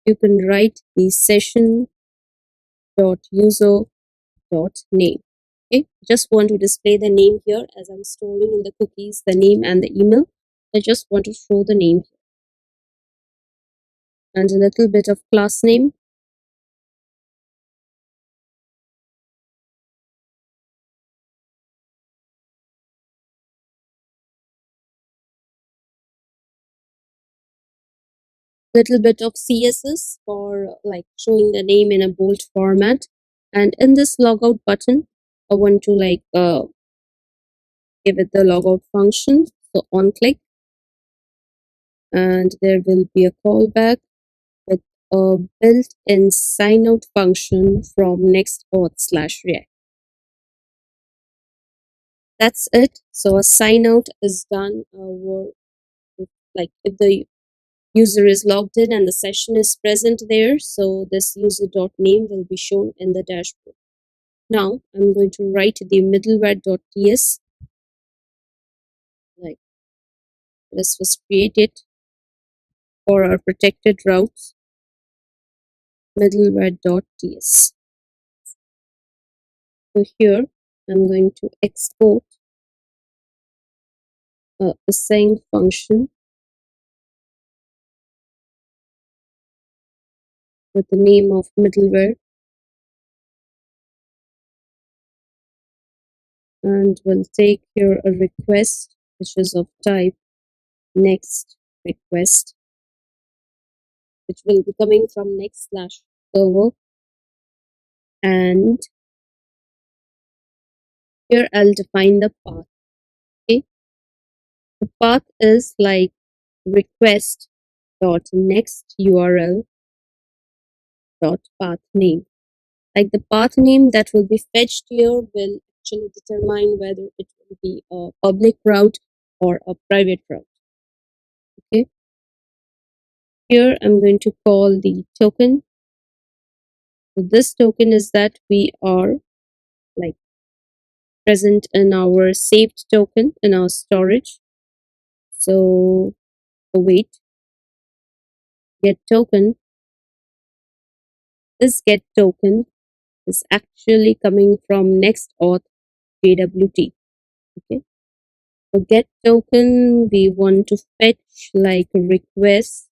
you can write the session dot user dot name. Okay, just want to display the name here as I'm storing in the cookies the name and the email. I just want to show the name here and a little bit of class name. Little bit of CSS for like showing the name in a bold format. And in this logout button, I want to like give it the logout function. So on click, and there will be a callback with a built-in signout function from NextAuth/React. That's it. So a signout is done if the user is logged in and the session is present there, so this user.name will be shown in the dashboard. Now I'm going to write the middleware.ts. Like this was created for our protected routes, middleware.ts. So here I'm going to export a assign function with the name of middleware, and we'll take here a request which is of type next request, which will be coming from next/server, and Here I'll define the path. Okay, the path is like request dot next URL dot path name. Like the path name that will be fetched here will actually determine whether it will be a public route or a private route. Okay, here I'm going to call the token. So this token is that we are like present in our saved token in our storage. So wait, get token. This get token is actually coming from NextAuth JWT. Okay, so get token we want to fetch like request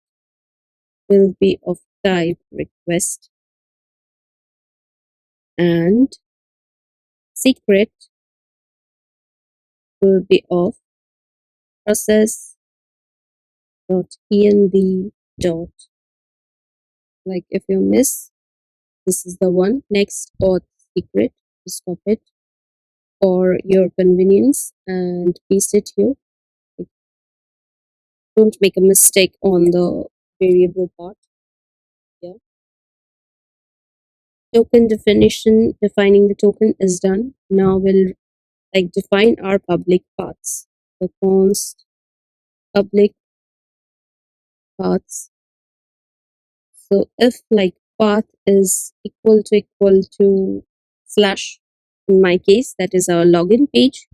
will be of type request and secret will be of process dot env dot, like if you miss, this is the one next auth secret. Just copy it for your convenience and paste it here. Like, don't make a mistake on the variable part. Yeah, token definition, defining the token is done. Now we'll like define our public paths. So const public paths. So if like path is equal to slash, in my case that is our login page,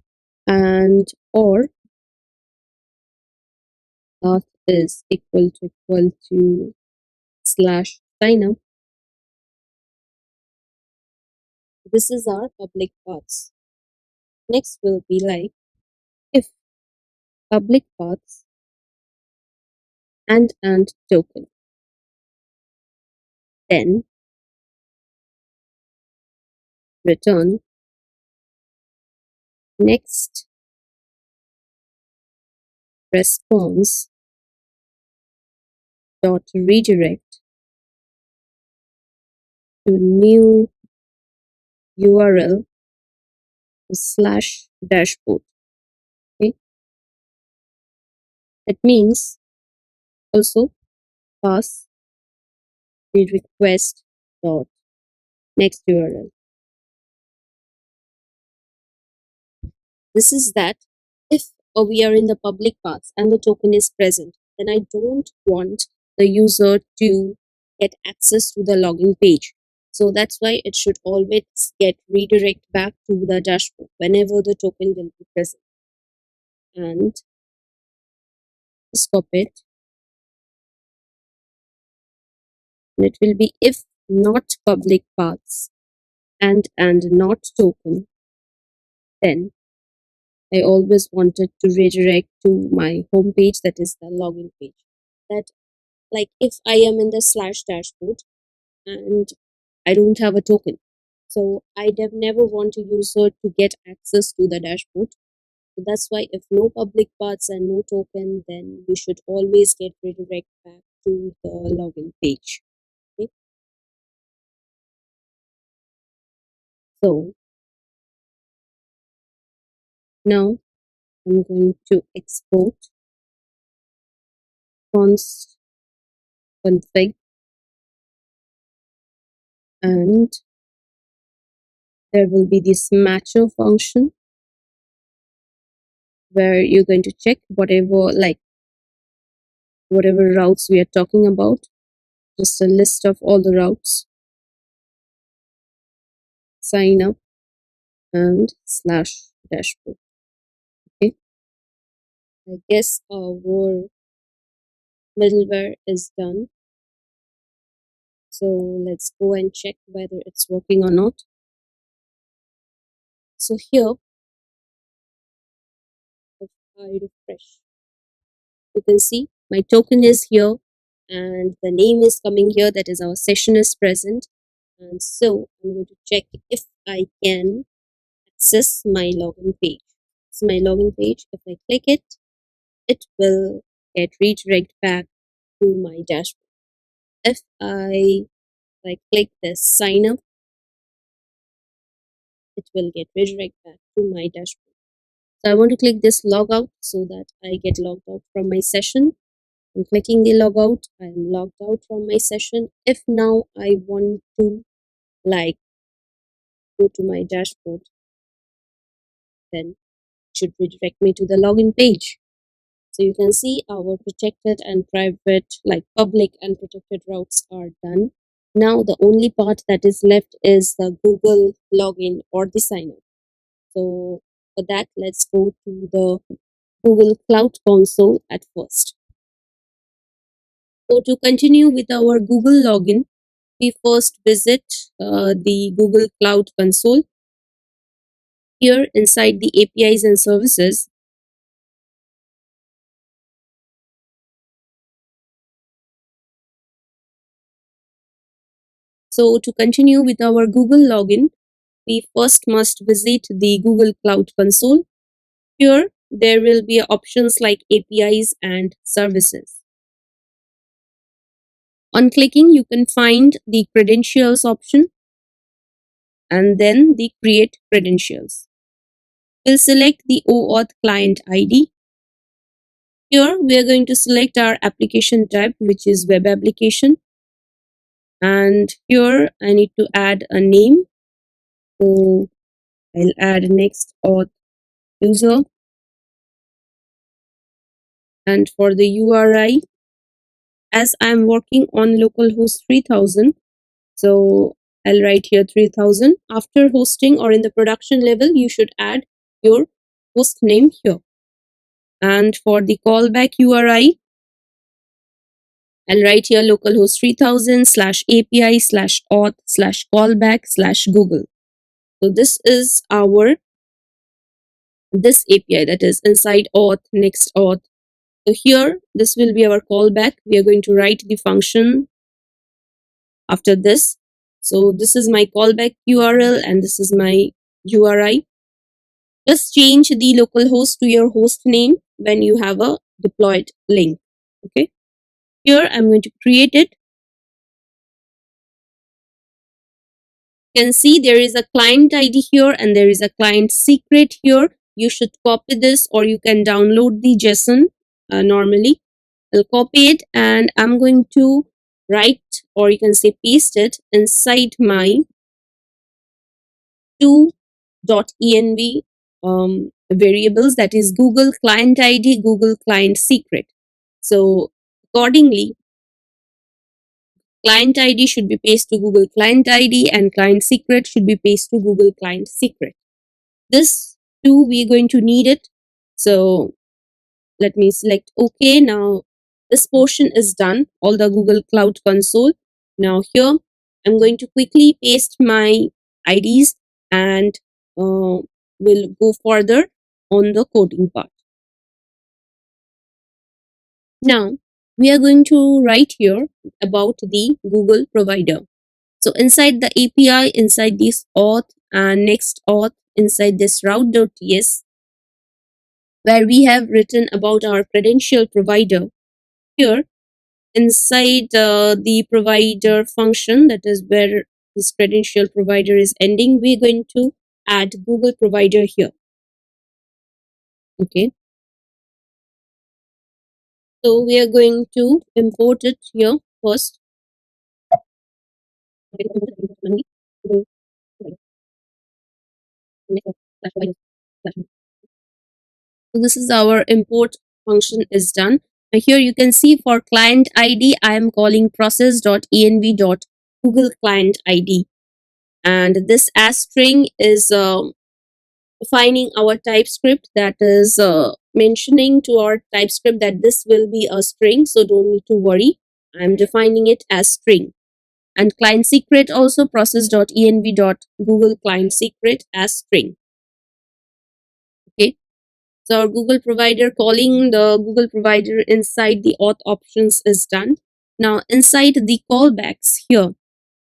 and or path is equal to slash signup, this is our public paths. Next will be like if public paths and token, then return next response dot redirect to new URL slash dashboard. Okay, that means also pass the request dot next URL. This is that if we are in the public path and the token is present, then I don't want the user to get access to the login page. So that's why it should always get redirect back to the dashboard whenever the token will be present. And stop it. And it will be if not public paths and not token, then I always wanted to redirect to my home page, that is the login page. That like if I am in the slash dashboard and I don't have a token, so I never want a user to get access to the dashboard. So that's why if no public paths and no token, then we should always get redirect back to the login page. Okay. So now I'm going to export const config, and there will be this matcher function where you're going to check whatever routes we are talking about, just a list of all the routes, sign up and slash dashboard. Okay, I guess our middleware is done. So let's go and check whether it's working or not. So here, if I refresh, you can see my token is here and the name is coming here, that is our session is present. And so I'm going to check if I can access my login page. It's my login page. If I click it, it will get redirect back to my dashboard. If I click this sign up, it will get redirected back to my dashboard. So I want to click this logout so that I get logged out from my session. I'm clicking the logout. I'm logged out from my session. If now I want to like go to my dashboard, then it should redirect me to the login page. So you can see our protected and private, like public and protected routes are done. Now the only part that is left is the Google login or the sign up. So for that, let's go to the Google Cloud Console at first. So to continue with our Google login, we first visit the Google Cloud Console. Here inside the APIs and services, so to continue with our Google login, we first must visit the Google Cloud Console. Here, there will be options like APIs and services. On clicking, you can find the credentials option and then the create credentials. We'll select the OAuth client ID. Here, we are going to select our application type, which is web application. And here, I need to add a name. So I'll add NextAuth user. And for the URI, as I'm working on localhost 3000, so I'll write here 3000. After hosting or in the production level, you should add your host name here. And for the callback URI, I'll write here localhost 3000 /API /auth /callback /Google. So this is our this API that is inside auth, NextAuth. So here, this will be our callback. We are going to write the function after this. So this is my callback URL and this is my URI. Just change the localhost to your host name when you have a deployed link. Okay. Here I'm going to create it. You can see there is a client ID here and there is a client secret here. You should copy this or you can download the JSON normally. I'll copy it and I'm going to write or you can say paste it inside my 2.env variables, that is Google client ID, Google client secret. So accordingly, client ID should be pasted to Google client ID and client secret should be pasted to Google client secret. This too, we're going to need it. So let me select OK. Now this portion is done, all the Google Cloud Console. Now here, I'm going to quickly paste my IDs and we'll go further on the coding part. Now, we are going to write here about the Google provider. So inside the API, inside this auth and next auth, inside this route.ts, where we have written about our credential provider, here inside the provider function, that is where this credential provider is ending, we're going to add Google provider here. Okay. So we are going to import it here first. So this is our import function is done. Now here you can see for client ID, I am calling process.env.google client ID. And this as string is defining our TypeScript, that is mentioning to our TypeScript that this will be a string. So don't need to worry. I'm defining it as string. And client secret also process.env.google client secret as string. Okay. So our Google provider, calling the Google provider inside the auth options is done. Now inside the callbacks here,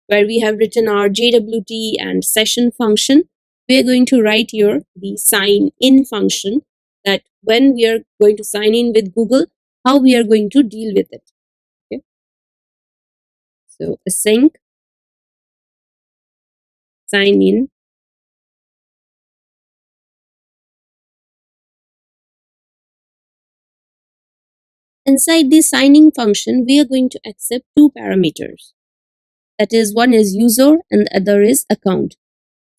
where we have written our JWT and session function, we are going to write here the sign in function, that when we are going to sign in with Google, how we are going to deal with it. Okay. So async sign in inside the signing function, we are going to accept two parameters. That is, one is user and the other is account.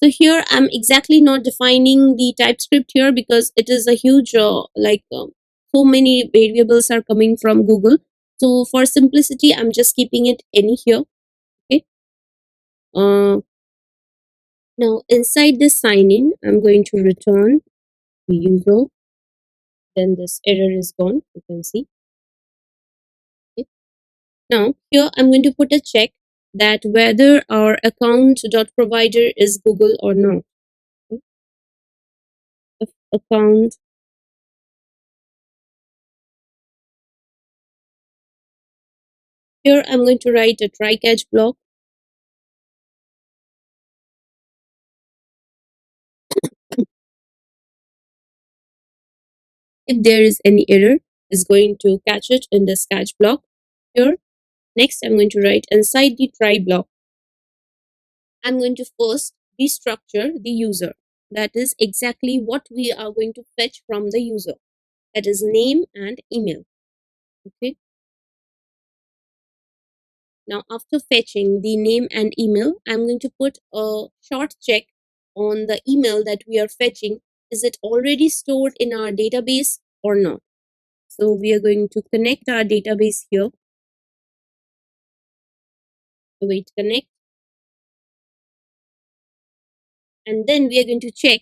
So here I'm exactly not defining the TypeScript here because it is a huge, so many variables are coming from Google. So for simplicity, I'm just keeping it any here. Okay. Now inside this sign in, I'm going to return the user. Then this error is gone. You can see. Okay. Now here I'm going to put a check that whether our account.provider is Google or not. Okay. If account, here I'm going to write a try catch block. If there is any error, is going to catch it in this catch block. Here, next I'm going to write inside the try block. I'm going to first destructure the user. That is exactly what we are going to fetch from the user. That is name and email. Okay. Now after fetching the name and email, I'm going to put a short check on the email that we are fetching. Is it already stored in our database or not? So we are going to connect our database here. Await connect. And then we are going to check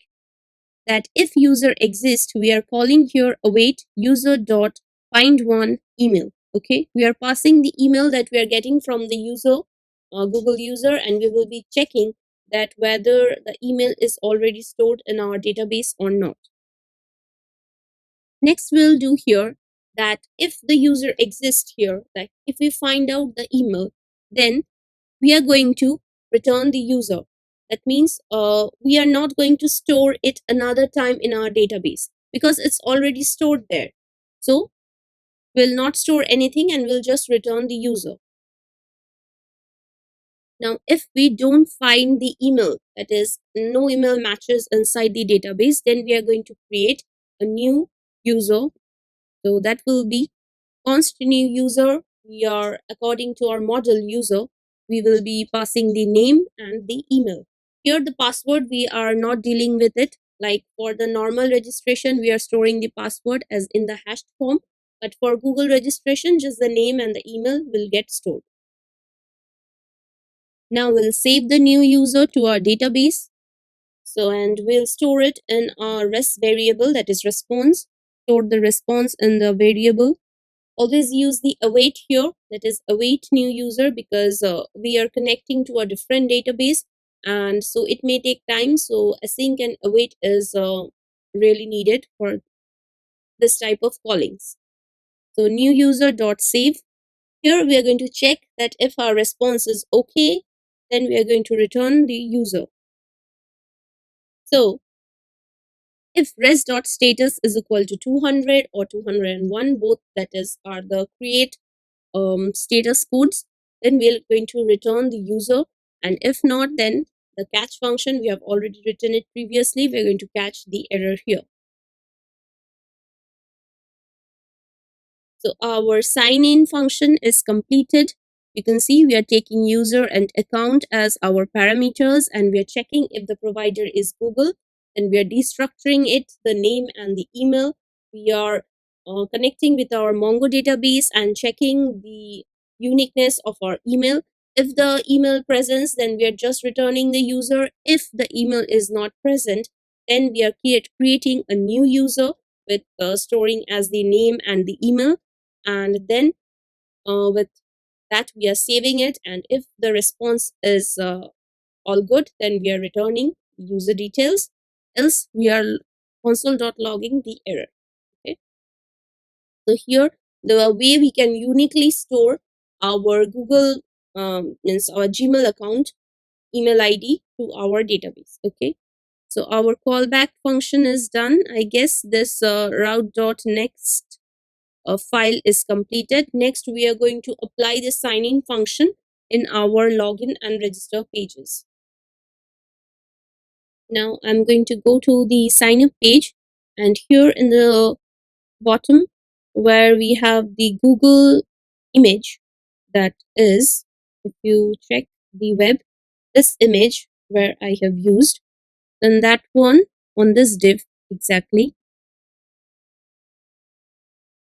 that if user exists, we are calling here await user dot find one email. Okay, we are passing the email that we are getting from the user, Google user, and we will be checking that whether the email is already stored in our database or not. Next, we'll do here that if the user exists here, like if we find out the email, then we are going to return the user. That means we are not going to store it another time in our database because it's already stored there. So we'll not store anything and we'll just return the user. Now, if we don't find the email, that is, no email matches inside the database, then we are going to create a new user. So that will be const new user. We are, according to our model user, we will be passing the name and the email. Here the password, we are not dealing with it. Like for the normal registration, we are storing the password as in the hashed form. But for Google registration, just the name and the email will get stored. Now we'll save the new user to our database. So, and we'll store it in our res variable, that is response. Store the response in the variable. Always use the await here, that is await new user, because we are connecting to a different database and so it may take time. So async and await is really needed for this type of callings. So new user dot save. Here we are going to check that if our response is okay, then we are going to return the user. So if res.status is equal to 200 or 201, both that is are the create status codes, then we're going to return the user. And if not, then the catch function, we have already written it previously, we're going to catch the error here. So our sign in function is completed. You can see we are taking user and account as our parameters and we are checking if the provider is Google, and we are destructuring it, the name and the email. We are connecting with our Mongo database and checking the uniqueness of our email. If the email presents, then we are just returning the user. If the email is not present, then we are creating a new user with storing as the name and the email. And then with that we are saving it, and if the response is all good, then we are returning user details, else we are console.logging the error. Okay, so here the way we can uniquely store our Google means our Gmail account email ID to our database. Okay, so our callback function is done. I guess this route.next file is completed. Next, we are going to apply the sign-in function in our login and register pages. Now, I'm going to go to the sign up page, and here in the bottom, where we have the Google image, that is, if you check the web, this image where I have used, then that one on this div exactly.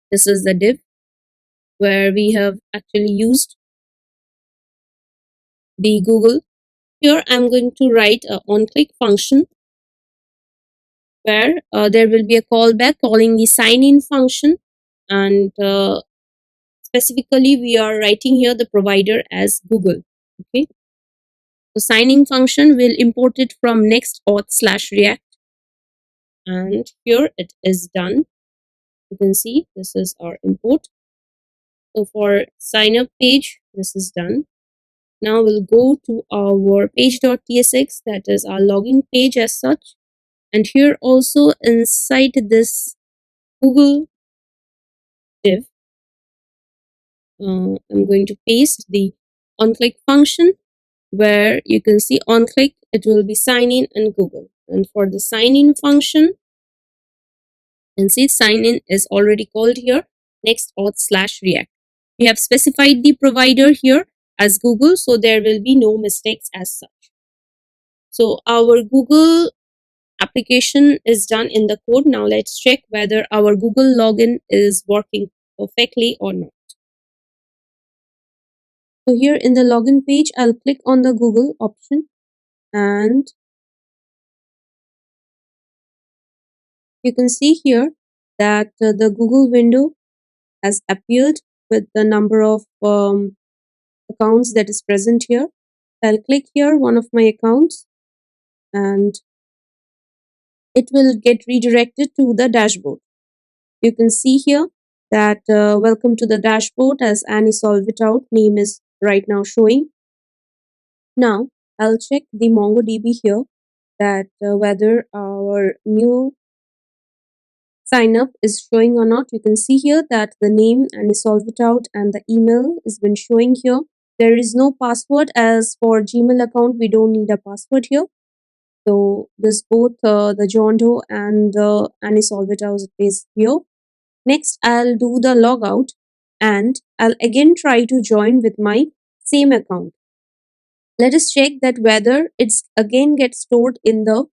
This is the div where we have actually used the Google. Here I'm going to write a onClick function where there will be a callback calling the sign in function, and specifically we are writing here the provider as Google. Okay, the signing function will import it from NextAuth/React, and here it is done. You can see this is our import. So for sign up page, this is done. Now we'll go to our page.tsx, that is our login page as such. And here also inside this Google div, I'm going to paste the onClick function where you can see onClick, it will be sign in and Google. And for the sign in function, you can see sign in is already called here, NextAuth/React. We have specified the provider here as Google, so there will be no mistakes as such. So our Google application is done in the code. Now let's check whether our Google login is working perfectly or not. So here in the login page, I'll click on the Google option, and you can see here that the Google window has appeared with the number of accounts that is present here. I'll click here one of my accounts, and it will get redirected to the dashboard. You can see here that welcome to the dashboard, as Annie solve it out name is right now showing. Now I'll check the MongoDB here that whether our new sign up is showing or not. You can see here that the name and solve it out and the email has been showing here. There is no password, as for Gmail account we don't need a password here. So this both the John Doe and the solve it out is here. Next I'll do the logout, and I'll again try to join with my same account. Let us check that whether it's again gets stored in the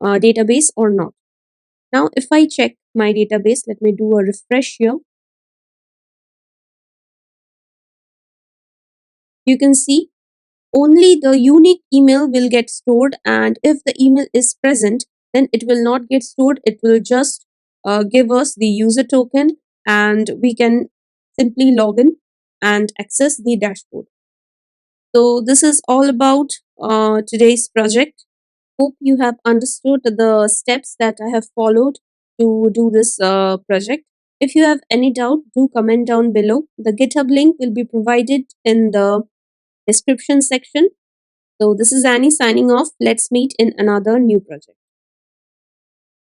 database or not. Now if I check my database, let me do a refresh here. You can see only the unique email will get stored, and if the email is present, then it will not get stored. It will just give us the user token, and we can simply log in and access the dashboard. So this is all about today's project. Hope you have understood the steps that I have followed to do this project. If you have any doubt, do comment down below. The GitHub link will be provided in the description section. So this is Annie signing off. Let's meet in another new project.